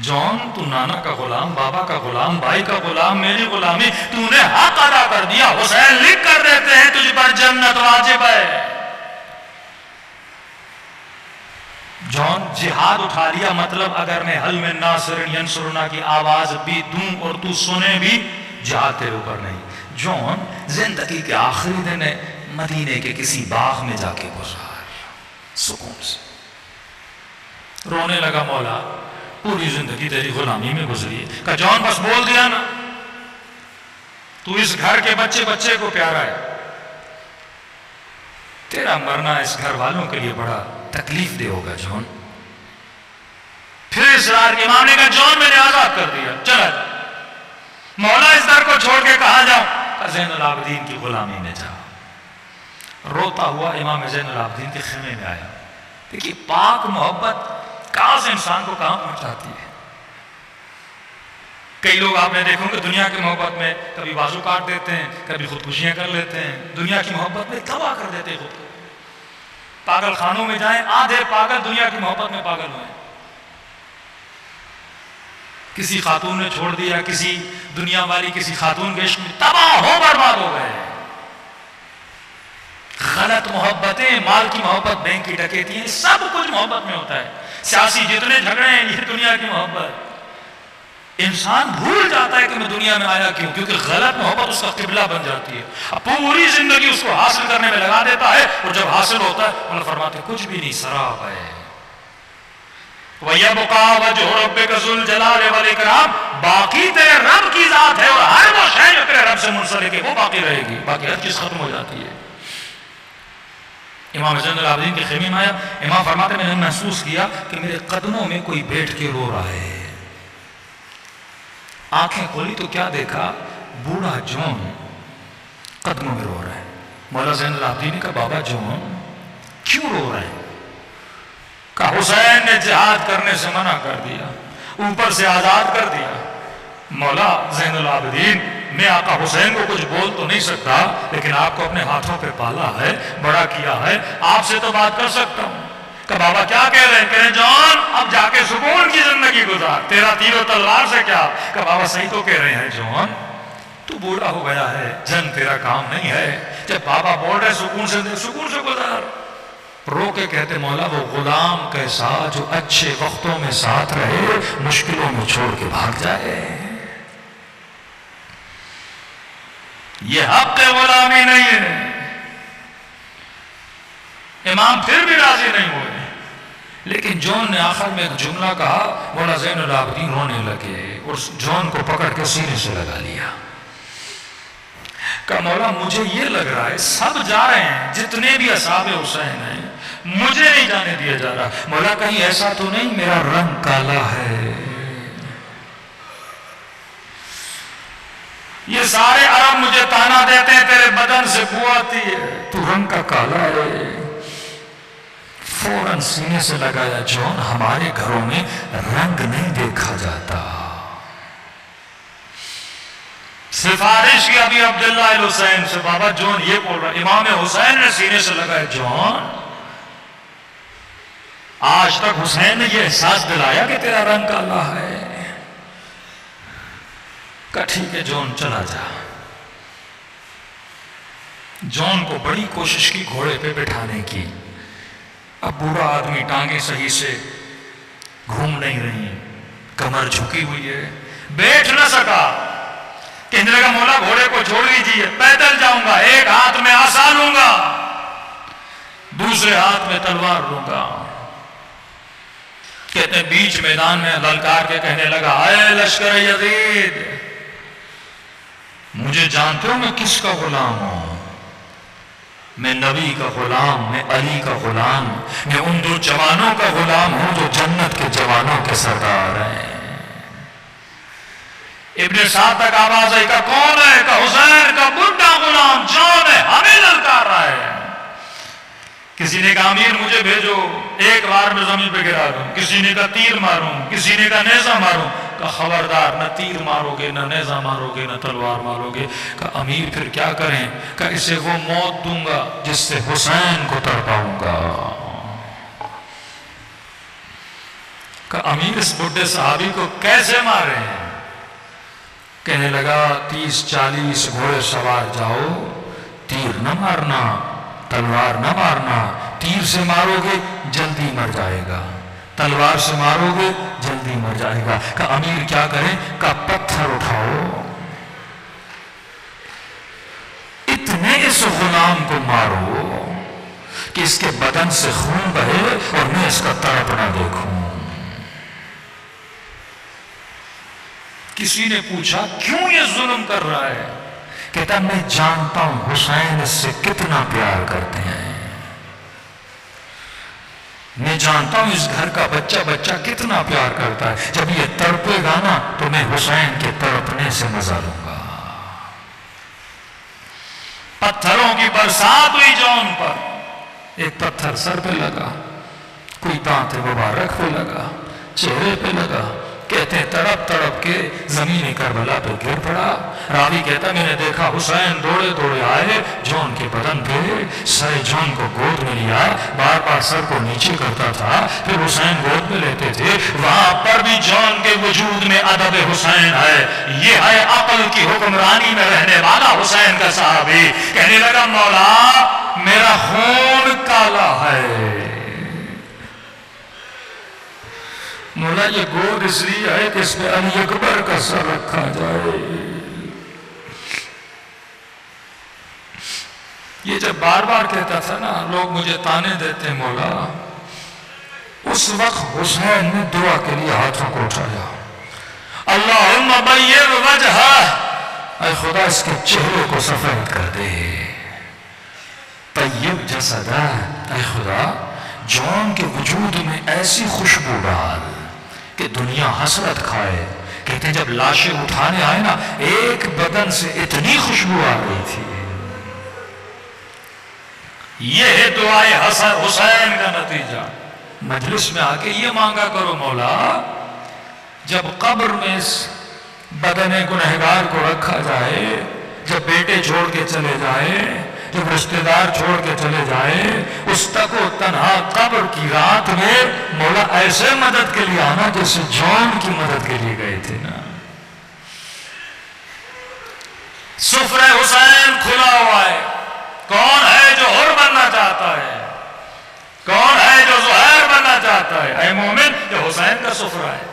جون، تو نانا کا غلام، بابا کا غلام، بھائی کا غلام، میری غلامی تو نے حق ادا کر دیا۔ حسین لکھ کر دیتے ہیں تجھ پر جنت واجب ہے۔ جون، جہاد اٹھا لیا مطلب اگر میں حل میں ناصر ینصرنا کی آواز بھی دوں اور تو سنے بھی، جہاد تیرے اوپر نہیں۔ جون زندگی کے آخری دن مدینے کے کسی باغ میں جا کے گزار سکون سے۔ رونے لگا، مولا پوری زندگی تیری غلامی میں گزری ہے۔ کہا جون بس بول دیا نا، تو اس گھر کے بچے بچے کو پیارا ہے، تیرا مرنا اس گھر والوں کے لیے بڑا تکلیف دہ ہوگا جون۔ پھر اسرار کی امام نے کہا جون میں نے آزاد کر دیا، چلا جا۔ مولا اس در کو چھوڑ کے کہاں جاؤں؟ کہا زین العابدین کی غلامی میں جا۔ روتا ہوا امام زین العابدین کے خیمے میں آیا۔ دیکھیے پاک محبت کاز انسان کو کہاں پہنچاتی ہے۔ کئی لوگ آپ نے دیکھوں کہ دنیا کی محبت میں کبھی بازو کاٹ دیتے ہیں، کبھی خودکشیاں کر لیتے ہیں، دنیا کی محبت میں تباہ کر دیتے ہیں خود کو۔ پاگل خانوں میں جائیں، آدھے پاگل دنیا کی محبت میں پاگل ہوئے، کسی خاتون نے چھوڑ دیا، کسی دنیا والی کسی خاتون کے عشق میں تباہ ہو برباد ہو گئے۔ غلط محبتیں، مال کی محبت، بینک کی ڈکیتی ہیں، سب کچھ محبت میں ہوتا ہے۔ سیاسی جتنے جھگڑے ہیں یہ دنیا کی محبت۔ انسان بھول جاتا ہے کہ میں دنیا میں آیا کیوں، کیونکہ غلط محبت اس کا قبلہ بن جاتی ہے، اب پوری زندگی اس کو حاصل کرنے میں لگا دیتا ہے، اور جب حاصل ہوتا ہے اللہ فرماتے ہیں کچھ بھی نہیں، سراب ہے۔ وَيَبْقَى وَجْهُ رَبِّكَ ذُو الْجَلَالِ وَالْإِكْرَامِ، باقی تیرے رب کی ذات ہے، اور ہر وہ شے جو تیرے رب سے منسلک ہے وہ باقی رہے گی، باقی ہر چیز ختم ہو جاتی ہے۔ امام زین العابدین کے خیمے میں آیا، امام فرماتے میں نے محسوس کیا کہ میرے قدموں میں کوئی بیٹھ کے رو رہا ہے۔ آنکھیں کھولی تو کیا دیکھا؟ بوڑھا جون قدموں میں رو رہا ہے۔ مولا زین العابدین نے کہا بابا جون کیوں رو رہے ہیں؟ کہا حسین نے جہاد کرنے سے منع کر دیا، اوپر سے آزاد کر دیا۔ مولا زین العابدین میں آقا حسین کو کچھ بول تو نہیں سکتا، لیکن آپ کو اپنے ہاتھوں پہ پالا ہے، بڑا کیا ہے، آپ سے تو بات کر سکتا ہوں۔ کہ بابا کیا کہہ رہے ہیں؟ کہہ رہے ہیں جان اب جا کے سکون کی زندگی گزار، تیرا تیر و تلوار سے کیا؟ کہ بابا صحیح تو کہہ رہے ہیں جان، تو بوڑھا ہو گیا ہے، جنگ تیرا کام نہیں ہے، جب بابا بول رہے سکون سے گزار۔ رو کے کہتے مولا وہ غلام کیسا جو اچھے وقتوں میں ساتھ رہے، مشکلوں میں چھوڑ کے بھاگ جائے۔ یہ حق غلامی نہیں ہے۔ امام پھر بھی راضی نہیں ہوئے، لیکن جون نے آخر میں ایک جملہ کہا، مولا زین العابدین رونے لگے اور جون کو پکڑ کے سینے سے لگا لیا۔ کہ مولا مجھے یہ لگ رہا ہے سب جا رہے ہیں، جتنے بھی اصحاب حسین ہیں، مجھے نہیں جانے دیا جا رہا۔ مولا کہیں ایسا تو نہیں میرا رنگ کالا ہے؟ یہ سارے عرب مجھے تانا دیتے ہیں تیرے بدن سے بو آتی ہے، تو رنگ کا کالا ہے۔ فوراً سینے سے لگایا جون ہمارے گھروں میں رنگ نہیں دیکھا جاتا۔ سفارش کی ابھی عبداللہ الحسین سے، بابا جون یہ بول رہا، امام حسین نے سینے سے لگایا جون آج تک حسین نے یہ احساس دلایا کہ تیرا رنگ کالا ہے؟ کہا ٹھیک ہے جون چلا جا۔ جون کو بڑی کوشش کی گھوڑے پہ بٹھانے کی، اب بوڑھا آدمی ٹانگیں صحیح سے گھوم نہیں رہی، کمر جھکی ہوئی ہے، بیٹھ نہ سکا۔ کہنے لگا مولا گھوڑے کو چھوڑ دیجیے، پیدل جاؤں گا، ایک ہاتھ میں عصا لوں گا، دوسرے ہاتھ میں تلوار لوں گا۔ کہتے ہیں بیچ میدان میں للکار کے کہنے لگا اے لشکر یزید، مجھے جانتے ہو میں کس کا غلام ہوں؟ میں نبی کا غلام، میں علی کا غلام، میں ان دو جوانوں کا غلام ہوں جو جنت کے جوانوں کے سردار ہیں۔ ابن سعد تک آواز آئی کہ کون ہے؟ کہ حسین کا بڑھا غلام جون ہے، ہمیں للکار رہا ہے۔ کسی نے کہا امیر مجھے بھیجو، ایک بار میں زمین پہ گرا دوں، کسی نے کہا تیر ماروں، کسی نے کہا نیزہ ماروں۔ کہ خبردار نہ تیر مارو گے، نہ نیزہ مارو گے، نہ تلوار مارو گے۔ کہ امیر پھر کیا کریں؟ کہ اسے وہ موت دوں گا جس سے حسین کو تڑپاؤں گا۔ کہ امیر اس بڈھے صحابی کو کیسے مارے ہیں؟ کہنے لگا 30-40 گھوڑے سوار جاؤ، تیر نہ مارنا، تلوار نہ مارنا، تیر سے مارو گے جلدی مر جائے گا، تلوار سے مارو گے جلدی مر جائے گا۔ کہ امیر کیا کریں؟ کہ پتھر اٹھاؤ، اتنے اس غلام کو مارو کہ اس کے بدن سے خون بہے اور میں اس کا تڑپنا دیکھوں۔ کسی نے پوچھا کیوں یہ ظلم کر رہا ہے؟ کہتا میں جانتا ہوں حسین اس سے کتنا پیار کرتے ہیں، میں جانتا ہوں اس گھر کا بچہ کتنا پیار کرتا ہے، جب یہ تڑپے گا نا تو میں حسین کے تڑپنے سے مزہ لوں گا۔ پتھروں کی برسات ہوئی جون پر، ایک پتھر سر پہ لگا، کوئی دانت مبارک پہ لگا، چہرے پہ لگا، کہتے ہیں تڑپ تڑپ کے زمین کربلا پہ گر پڑا۔ راوی کہتا میں نے دیکھا حسین دوڑے دوڑے آئے جون کے بدن پہ، سر جون کو گود میں لیا، بار بار سر کو نیچے کرتا تھا، پھر حسین گود میں لیتے تھے۔ وہاں پر بھی جون کے وجود میں ادب حسین ہے، یہ ہے عقل کی حکمرانی میں رہنے والا حسین کا صحابی۔ کہنے لگا مولا میرا خون کالا ہے، مولا یہ گود اس لیے ہے کہ اس پہ علی اکبر کا سر رکھا جائے۔ یہ جب بار بار کہتا تھا نا لوگ مجھے تانے دیتے مولا، اس وقت حسین نے دعا کے لیے ہاتھوں کو اٹھایا، اللہم بیر وجہہ، اے خدا اس کے چہرے کو سفید کر دے، طیب جسدہ، اے خدا جون کے وجود میں ایسی خوشبو ڈال کہ دنیا حسرت کھائے۔ کہتے ہیں جب لاشیں اٹھانے آئے نا ایک بدن سے اتنی خوشبو آ رہی تھی۔ یہ ہے دعائے حسین کا نتیجہ۔ مجلس میں آ کے یہ مانگا کرو مولا جب قبر میں اس بدن گنہگار کو رکھا جائے، جب بیٹے چھوڑ کے چلے جائے، جب رشتہ دار چھوڑ کے چلے جائے، اس تک و تنہا قبر کی رات میں مولا ایسے مدد کے لیے آنا جیسے جون کی مدد کے لیے گئے تھے نا۔ سفرہ حسین کھلا ہوا ہے، کون ہے جو حر بننا چاہتا ہے، کون ہے جو زہیر بننا چاہتا ہے؟ اے مومن یہ حسین کا سفرہ ہے،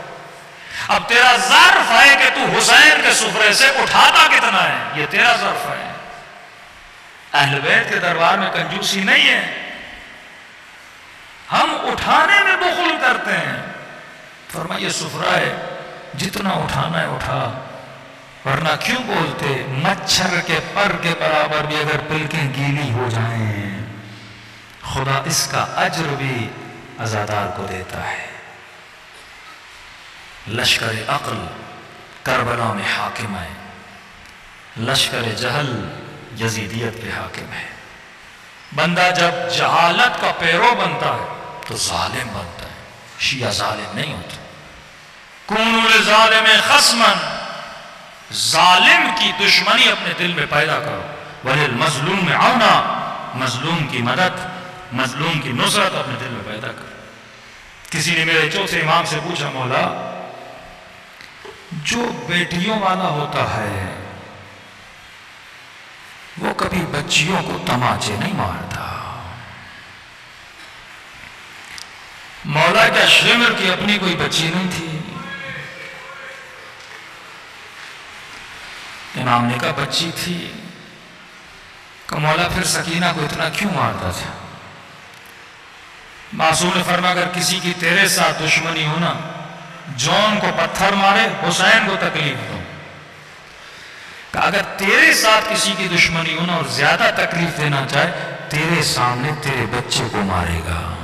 اب تیرا ظرف ہے کہ تو حسین کے سفرے سے اٹھاتا کتنا ہے، یہ تیرا ظرف ہے۔ اہل بیت کے دربار میں کنجوسی نہیں ہے، ہم اٹھانے میں بخل کرتے ہیں۔ فرمایا یہ سفرہ ہے، جتنا اٹھانا ہے اٹھا، ورنہ کیوں بولتے مچھر کے پر کے برابر بھی اگر پلکیں گیلی ہو جائیں خدا اس کا اجر بھی عزادار کو دیتا ہے۔ لشکر عقل کربلا میں حاکم ہے، لشکر جہل یزیدیت پہ حاکم ہے۔ بندہ جب جہالت کا پیرو بنتا ہے تو ظالم بنتا ہے، شیعہ ظالم نہیں ہوتا۔ کونوا للظالم خصما، ظالم کی دشمنی اپنے دل میں پیدا کرو، وللمظلوم عونا، مظلوم کی مدد، مظلوم کی نصرت اپنے دل میں پیدا کرو۔ کسی نے میرے چوتھے امام سے پوچھا مولا جو بیٹیوں والا ہوتا ہے وہ کبھی بچیوں کو تماچے نہیں مارتا، مولا کیا شمر کی اپنی کوئی بچی نہیں تھی؟ امام نے کہا بچی تھی۔ کہ مولا پھر سکینہ کو اتنا کیوں مارتا تھا؟ معصوم نے فرمایا اگر کسی کی تیرے ساتھ دشمنی ہونا، جون کو پتھر مارے، حسین کو تکلیف دو، کہ اگر تیرے ساتھ کسی کی دشمنی ہونا اور زیادہ تکلیف دینا چاہے تیرے سامنے تیرے بچے کو مارے گا۔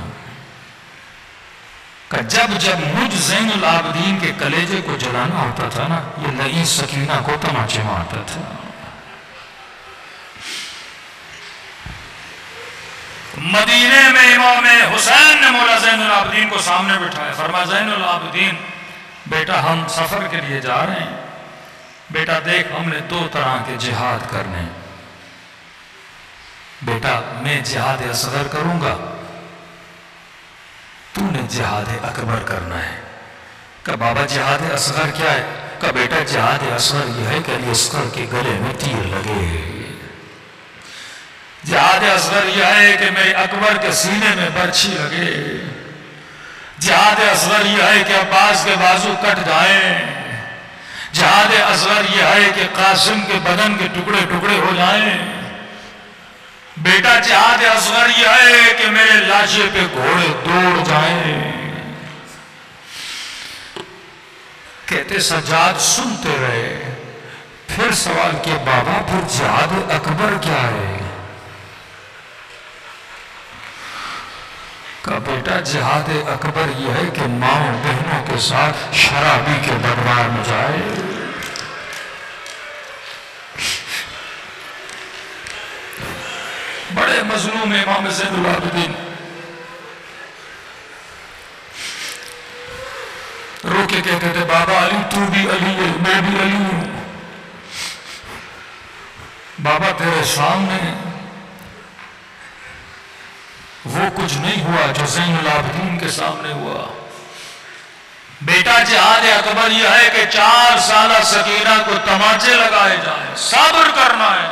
کہ جب جب مجھ زین العابدین کے کلیجے کو جلانا ہوتا تھا نا یہ لئیم سکینہ کو تماچے مارتا تھا۔ مدینے میں امام حسین نے مولا زین العابدین کو سامنے بٹھایا، فرمایا زین العابدین بیٹا ہم سفر کے لیے جا رہے ہیں، بیٹا دیکھ ہم نے دو طرح کے جہاد کرنے، بیٹا میں جہاد اصغر کروں گا، تو نے جہاد اکبر کرنا ہے۔ کہ بابا جہاد اصغر کیا ہے؟ کہ بیٹا جہاد اصغر یہ ہے کہ علی اصغر کے گلے میں تیر لگے، جہاد اصغر یہ ہے کہ میرے اکبر کے سینے میں برچھی لگے، جہاد اصغر یہ ہے کہ عباس کے بازو کٹ جائیں، جہاد اصغر یہ ہے کہ قاسم کے بدن کے ٹکڑے ٹکڑے ہو جائیں، بیٹا جہاد اصغر یہ ہے کہ میرے لاشے پہ گھوڑے دوڑ جائیں۔ کہتے سجاد سنتے رہے، پھر سوال کیا بابا پھر جہاد اکبر کیا ہے؟ کہا بیٹا جہاد اکبر یہ ہے کہ ماؤں بہنوں کے ساتھ شرابی کے دربار میں جائے۔ بڑے مظلوم امام زین العابدین رو کے کہتے تھے بابا علی تو بھی علی ہے، میں بھی علی ہوں۔ بابا تیرے سامنے وہ کچھ نہیں ہوا جو زین العابدین کے سامنے ہوا۔ بیٹا جہاد اکبر یہ ہے کہ 4 سالہ سکینہ کو تماچے لگائے جائیں، صبر کرنا ہے۔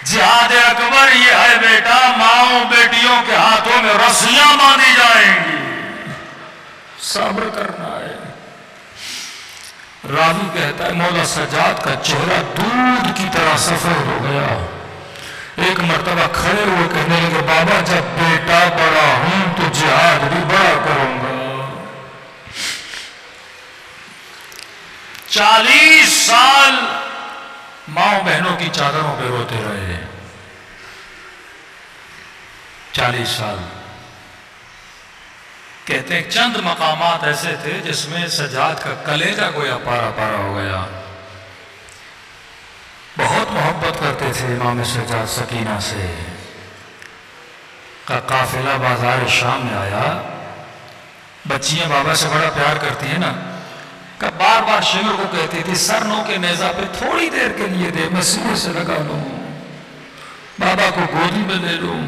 جہاد اکبر یہ ہے بیٹا ماؤں بیٹیوں کے ہاتھوں میں رسیاں باندھی جائیں گی، صبر کرنا ہے۔ راوی کہتا ہے مولا سجاد کا چہرہ دودھ کی طرح سفید ہو گیا۔ ایک مرتبہ کھڑے ہوئے کہنے لگے بابا جب بیٹا بڑا ہوں تو جہاد بھی بڑا کروں گا۔ 40 سال ماؤں بہنوں کی چادروں پہ روتے رہے، 40 سال۔ کہتے ہیں چند مقامات ایسے تھے جس میں سجاد کا کلیجہ گویا پارا پارا ہو گیا۔ بہت محبت کرتے تھے امام سجاد سکینہ سے۔ کا قافلہ بازار شام میں آیا، بچیاں بابا سے بڑا پیار کرتی ہیں نا، کہ بار بار شمر کو کہتی تھی سر نو کے نیزہ پہ تھوڑی دیر کے لیے دے، میں سینے سے لگا لوں، بابا کو گودی میں لے لوں۔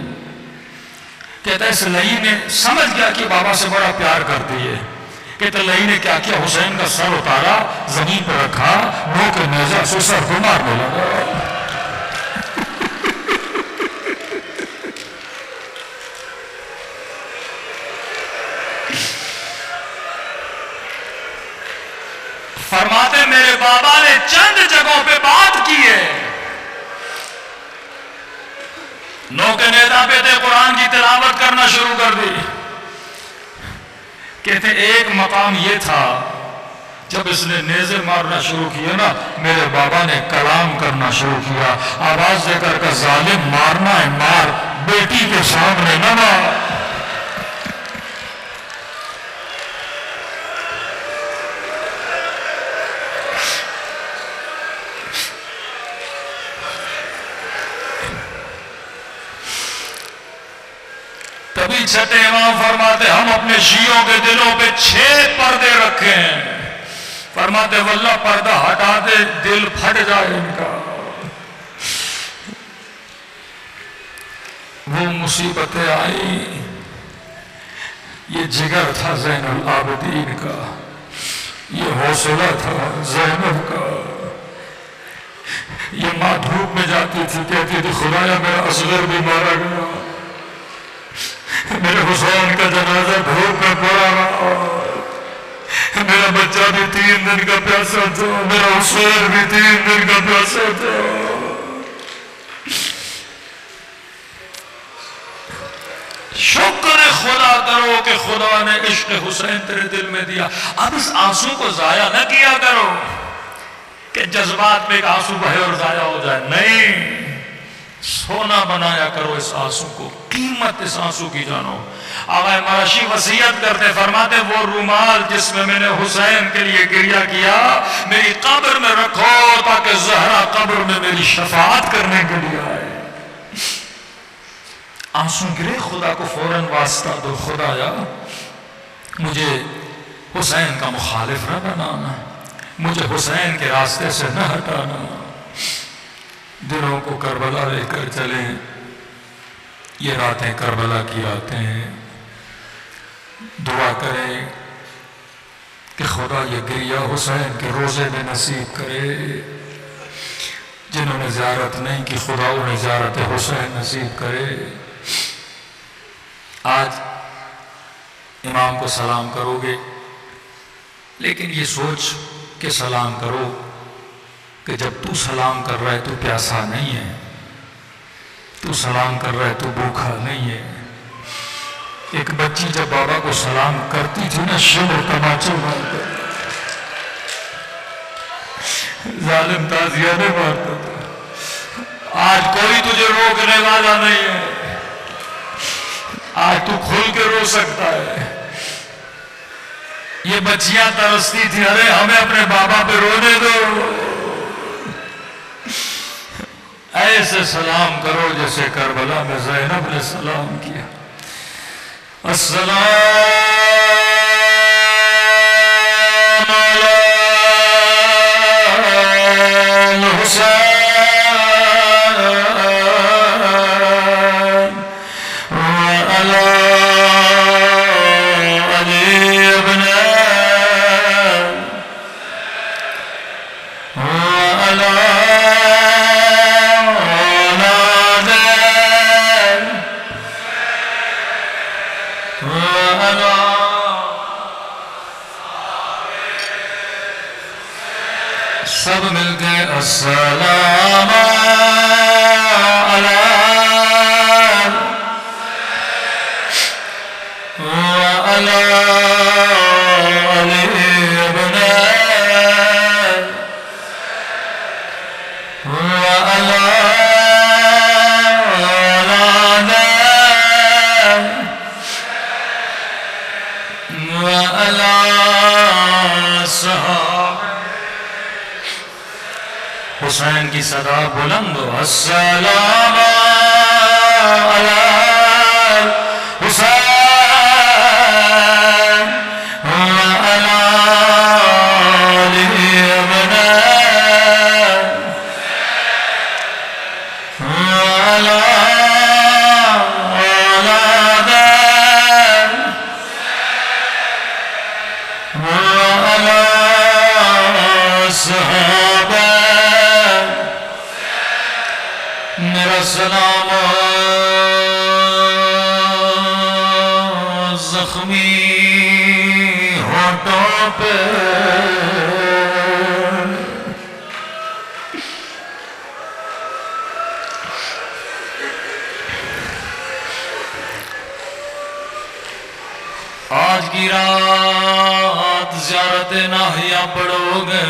کہتا ہے اس لئی نے سمجھ گیا کہ بابا سے بڑا پیار کرتی ہے۔ کہتا ہے لئی نے کیا کیا، حسین کا سر اتارا، زمین پر رکھا، نو کے نیزہ سے سر کو مارنے لگا۔ فرماتے میرے بابا نے چند جگہوں پہ بات کی ہے، نو کے نیزہ پہ تھے، قرآن کی تلاوت کرنا شروع کر دی۔ کہتے ایک مقام یہ تھا جب اس نے نیزے مارنا شروع کیا نا، میرے بابا نے کلام کرنا شروع کیا، آواز دے کر کہ ظالم مارنا ہے مار، بیٹی کے سامنے نہ مار۔ تبھی چھٹے امام فرماتے ہم اپنے شیعوں کے دلوں پہ 6 پردے رکھے ہیں، فرماتے واللہ پردہ ہٹا دے دل پھٹ جائے ان کا۔ وہ مصیبتیں آئی، یہ جگر تھا زین العابدین کا، یہ حوصلہ تھا زینب کا۔ یہ ماں دھوپ میں جاتی تھی، کہتی تھی خدایا میرا اصغر بھی مارا گیا، میرے حسین کا جنازہ دھوپ میں پڑا رہا، میرا بچہ بھی 3 دن کا پیاسا تھا، میرا حسین بھی 3 دن کا پیاسا تھا۔ شکر خدا کرو کہ خدا نے عشق حسین تیرے دل میں دیا۔ اب اس آنسو کو ضائع نہ کیا کرو کہ جذبات میں ایک آنسو بہے اور ضائع ہو جائے، نہیں، سونا بنایا کرو اس آنسو کو، قیمت اس آنسو کی جانو۔ آقا مرشی وصیت کرتے فرماتے وہ رومال جس میں میں نے حسین کے لیے گریہ کیا میری قبر میں رکھو تاکہ زہرا قبر میں میری شفاعت کرنے کے لیے آئے۔ آنسو گرے، خدا کو فوراً واسطہ دو، خدایا مجھے حسین کا مخالف نہ بنانا، مجھے حسین کے راستے سے نہ ہٹانا۔ دلوں کو کربلا لے کر چلیں، یہ راتیں کربلا کی راتیں ہیں۔ دعا کریں کہ خدا یہ گریہ حسین کے روزے میں نصیب کرے، جنہوں نے زیارت نہیں کی خدا انہیں زیارت حسین نصیب کرے۔ آج امام کو سلام کرو گے، لیکن یہ سوچ کہ سلام کرو کہ جب تو سلام کر رہا ہے تو پیاسا نہیں ہے، تو سلام کر رہا ہے تو بھوکا نہیں ہے، ایک بچی جب بابا کو سلام کرتی تھی نا شور تماچے مارتا تھا، ظالم تازیانے مارتا تھا۔ آج کوئی تجھے روکنے والا نہیں ہے، آج تو کھل کے رو سکتا ہے۔ یہ بچیاں ترستی تھی، ارے ہمیں اپنے بابا پہ رونے دو، ایسے سلام کرو جیسے کربلا میں زینب نے سلام کیا۔ السلام علی الحسین وعلی علی ابن وعلی سب مل کے السلام علی وعلی علی ابن وعلی وعلی صحابہ۔ حسین کی صدا بلند ہو، السلام علی حسین وعلی علی ابن وعلی وعلی صحابہ۔ میرا سلام زخمی ہونٹوں پہ، آج کی رات زیارت ناہیہ پڑھو گے۔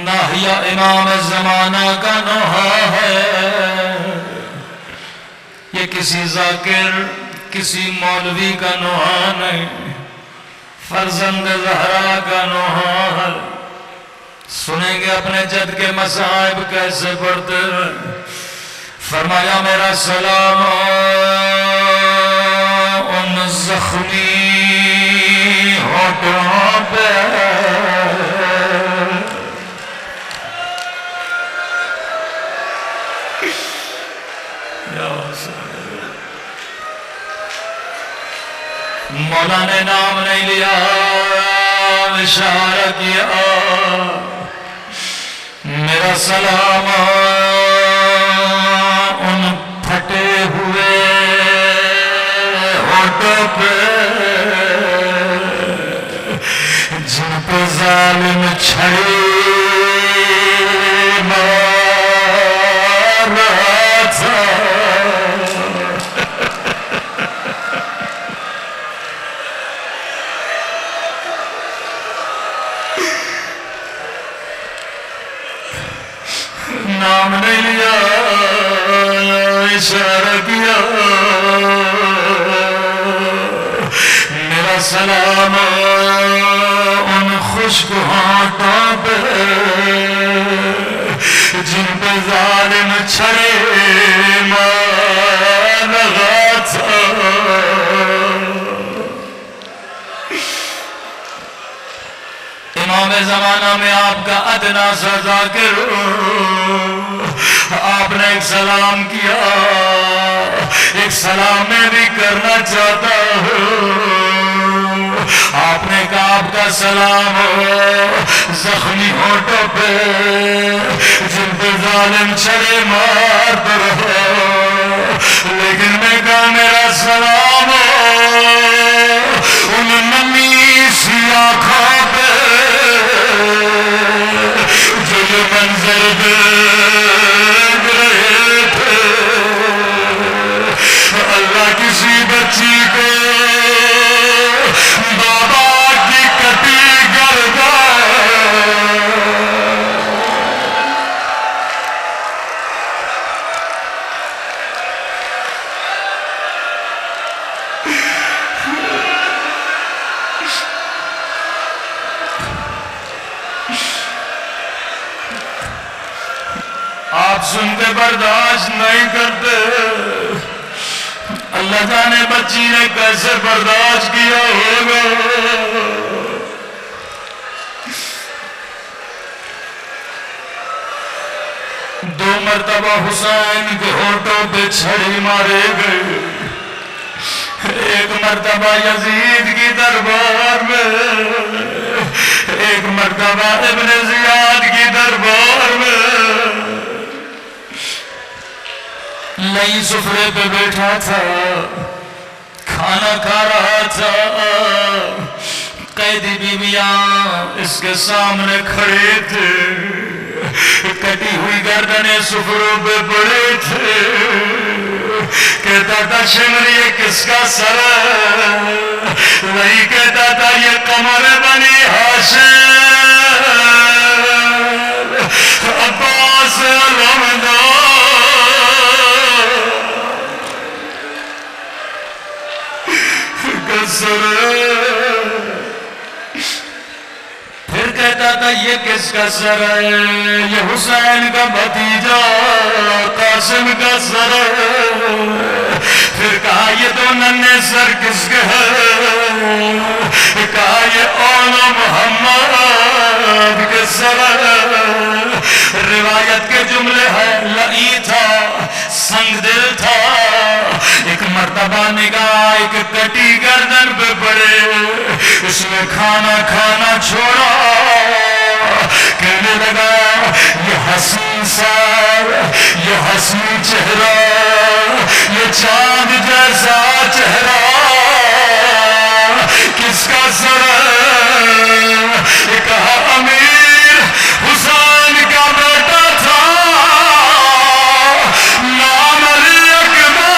ناہیہ امام زمانہ کا نوحہ ہے، یہ کسی ذاکر کسی مولوی کا نوحہ نہیں، فرزند زہرا کا نوحہ ہے۔ سنیں گے اپنے جد کے مصائب کیسے پڑھتے ہیں۔ فرمایا میرا سلام ان زخمی ہونٹوں پہ، مولا نے نام نہیں لیا، اشارہ کیا، میرا سلام ان پھٹے ہوئے ہونٹوں پہ جن پہ ظالم چھڑی مار رہا تھا۔ نام نہیں لیا، اشارہ کیا، میرا سلام ان خشک ہونٹوں پہ جن پہ ظالم چھڑے مار رہا تھا۔ امام زمانہ میں آپ کا ادنا سا ذاکر، آپ نے ایک سلام کیا، ایک سلام میں بھی کرنا چاہتا ہوں۔ آپ نے کہا آپ کا سلام زخمی ہونٹوں پہ جن پہ ظالم چھڑے مارتا رہا، لیکن میں کہا میرا سلام ان نمی سی آنکھوں پہ جو یہ منظر دیکھ رہے تھے۔ آپ سنتے برداشت نہیں کرتے. اللہ جانے بچی نے کیسے برداشت کیا ہوگا. دو مرتبہ حسین کے ہونٹوں پہ چھڑی مارے گئے. ایک مرتبہ یزید کی دربار میں, ایک مرتبہ ابن زیاد کی دربار میں. نئی سفرے پہ بیٹھا تھا, کھانا کھا رہا تھا. قیدی بیویاں اس کے سامنے کھڑے تھے, کٹی ہوئی گردنیں سفروں پہ پڑے تھے. کہتا تھا شمر یہ کس کا سر ہے, وہی کہتا تھا یہ قمر بنی ہاشم عباس علمدار کا سر ہے. پھر کہتا تھا یہ کس کا سر ہے, یہ حسین کا بھتیجا قاسم کا سر ہے. پھر کہا یہ دو ننھے سر کس کے ہیں, کہا یہ اولا محمد کے سر ہے. روایت کے جملے ہیں لئی تھا, سنگ دل تھا. ایک مرتبہ نگاہ ایک کٹی گردن پہ پڑے, اس نے کھانا کھانا چھوڑا. کہنے لگا یہ حسین سر, یہ حسین چہرہ, یہ چاند جیسا چہرہ کس کا سر ہے. یہ کہا امیر حسین کا بیٹا تھا, نام علی اکبر.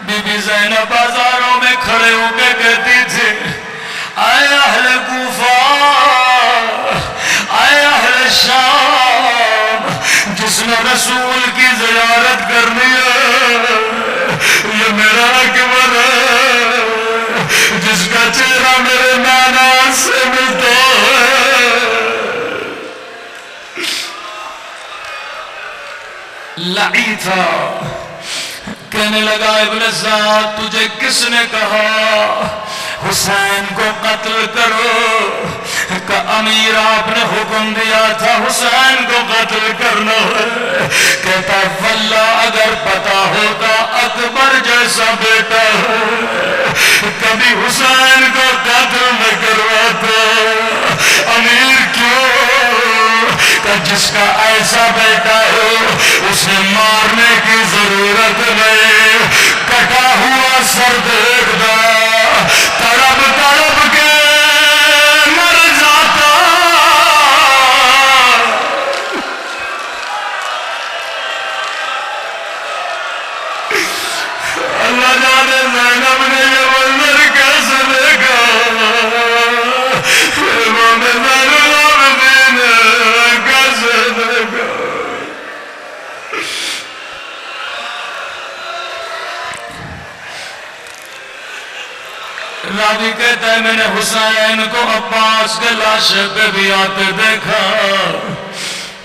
بی بی زینب بازاروں میں کھڑے ہو کے کہتی تھی اے اہل کوفہ, اے اہل شام, جس نے رسول کی زیارت کرنی ہے یہ میرا اکبر ہے, جس کا چہرہ میرے نانا سے ملتا ہے. لعی تھا. کہنے لگا ابن زیاد تجھے کس نے کہا حسین کو قتل کرو, کہ امیر آپ نے حکم دیا تھا حسین کو قتل کرنا ہے. کہتا واللہ اگر پتا ہوتا اکبر جیسا بیٹا ہے کبھی حسین کو قتل نہ کرواتا. امیر کیوں, کہ جس کا ایسا بیٹا ہو اسے مارنے کی ضرورت نہیں. کٹا ہوا سر دیکھتا تڑپ تڑپ کے مر جاتا. اللہ جانے زینب نے یہ منظر کیسے دیکھا, امام زین العابدین کیسے دیکھا. راوی کہتا ہے میں نے حسین کو عباس کے لاشے پہ بھی آتے دیکھا,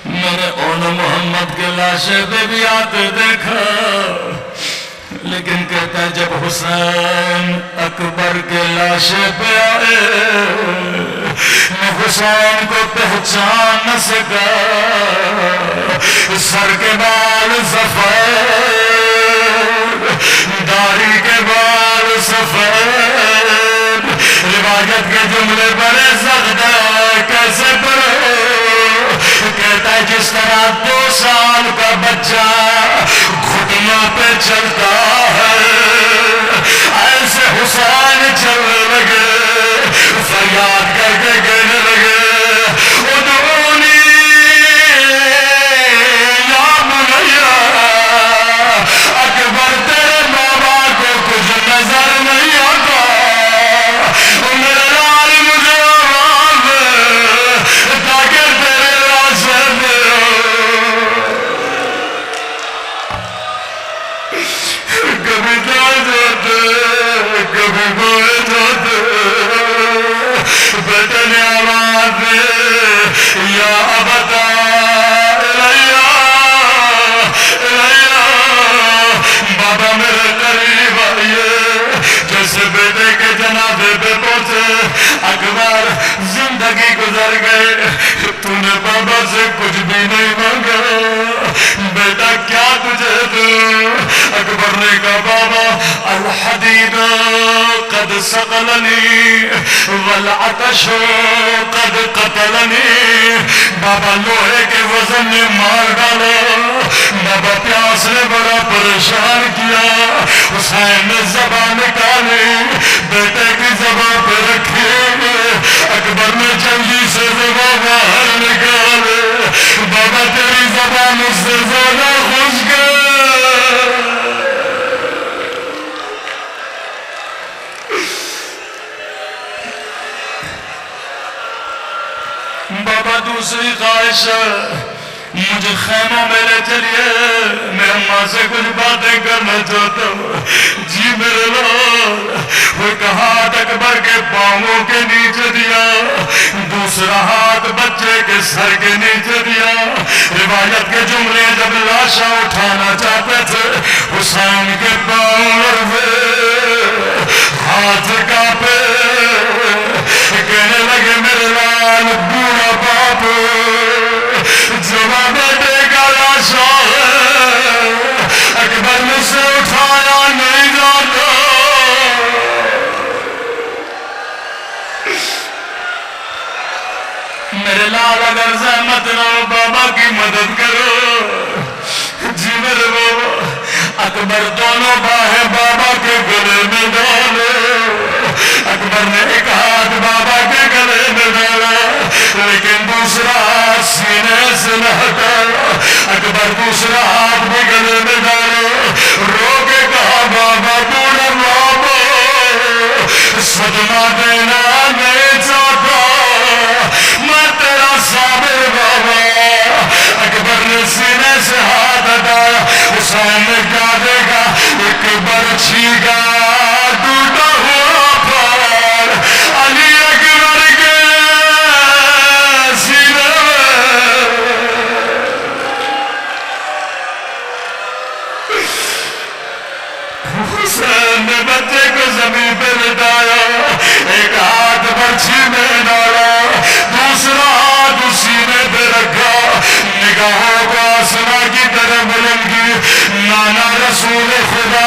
میں نے اون محمد کے لاشے پہ بھی آتے دیکھا. لیکن کہتا ہے جب حسین اکبر کے لاشے پہ آئے میں حسین کو پہچان نہ سکا. سر کے بال سفید, داڑھی کے بال سفید. روایت کے جملے بڑے سخت ہے, کیسے پڑھے. کہتا ہے جس طرح 2 سال کا بچہ گھٹنوں پہ چلتا ہے ایسے حسین چلنے لگے, فریاد کر کے کہنے لگے ادعونی یا بنیا, اکبر تیرے ماں باپ کو یا ابدا الیا الیا، بابا میرے قریب آئیے، جیسے بیٹے کے جنازے پہ پہنچے۔ اکبر زندگی گزر گئے، تو نے بابا سے کچھ بھی نہیں مانگا، بیٹا کیا تجھے دوں؟ اکبر نے کہا بابا الحدید قد ثقلنی والعطش قد قتلنی، بابا لوہے کے وزن نے مار ڈالا، بابا پیاس نے بڑا پریشان کیا۔ حسین نے زبان نکالی، بیٹے کی زبان پہ رکھی، اکبر نے جلدی سے زبان باہر نکالے، بابا تیری زبان اس سے زیادہ خشک ہے۔ بابا دوسری خواہش ہے، مجھے خیموں میں لے چلیے، میں اماں سے کچھ باتیں کرنا چاہتا ہوں۔ جی میرے لال، وہ ایک ہاتھ اکبر کے پاؤں کے نیچے دیا، دوسرا ہاتھ بچے کے سر کے نیچے دیا۔ روایت کے جملے جب لاشاں اٹھانا چاہتے تھے، حسین کے پاؤں لرزے، ہاتھ کانپے، کہنے لگے میرے لال بوڑھا باپ جوان بیٹے کا لاشا ہے، اکبر مجھ سے اٹھایا نہیں جاتا۔ میرے لال اگر زحمت نہ ہو بابا کی مدد کرو۔ جی میرے بابا، اکبر دونوں باہیں بابا کے گلے میں ڈالے، اکبر نے ایک ہاتھ بابا کے گلے میں ڈالا، لیکن دوسرا ہاتھ سینے سے نہ ہٹایا۔ اکبر دوسرا ہاتھ بھی گلے میں ڈالا، رو کے کہا بابا بوڑھا بابا صدمہ دینا نہیں چاہتا، میں تیرا صابر بابا۔ اکبر نے سینے سے ہاتھ ہٹایا، حسین نے کیا دیکھا؟ ایک برچھی کا ٹوٹا ہوا پھول علی اکبر کے سینے میں۔ حسین نے بچے کو زمین پہ لٹایا، ایک ہاتھ برچھی میں ڈالا، دوسرا ہاتھ سینے پہ رکھا، نگاہوں کو آسمان کی طرف بلند کی۔ نانا رسول خدا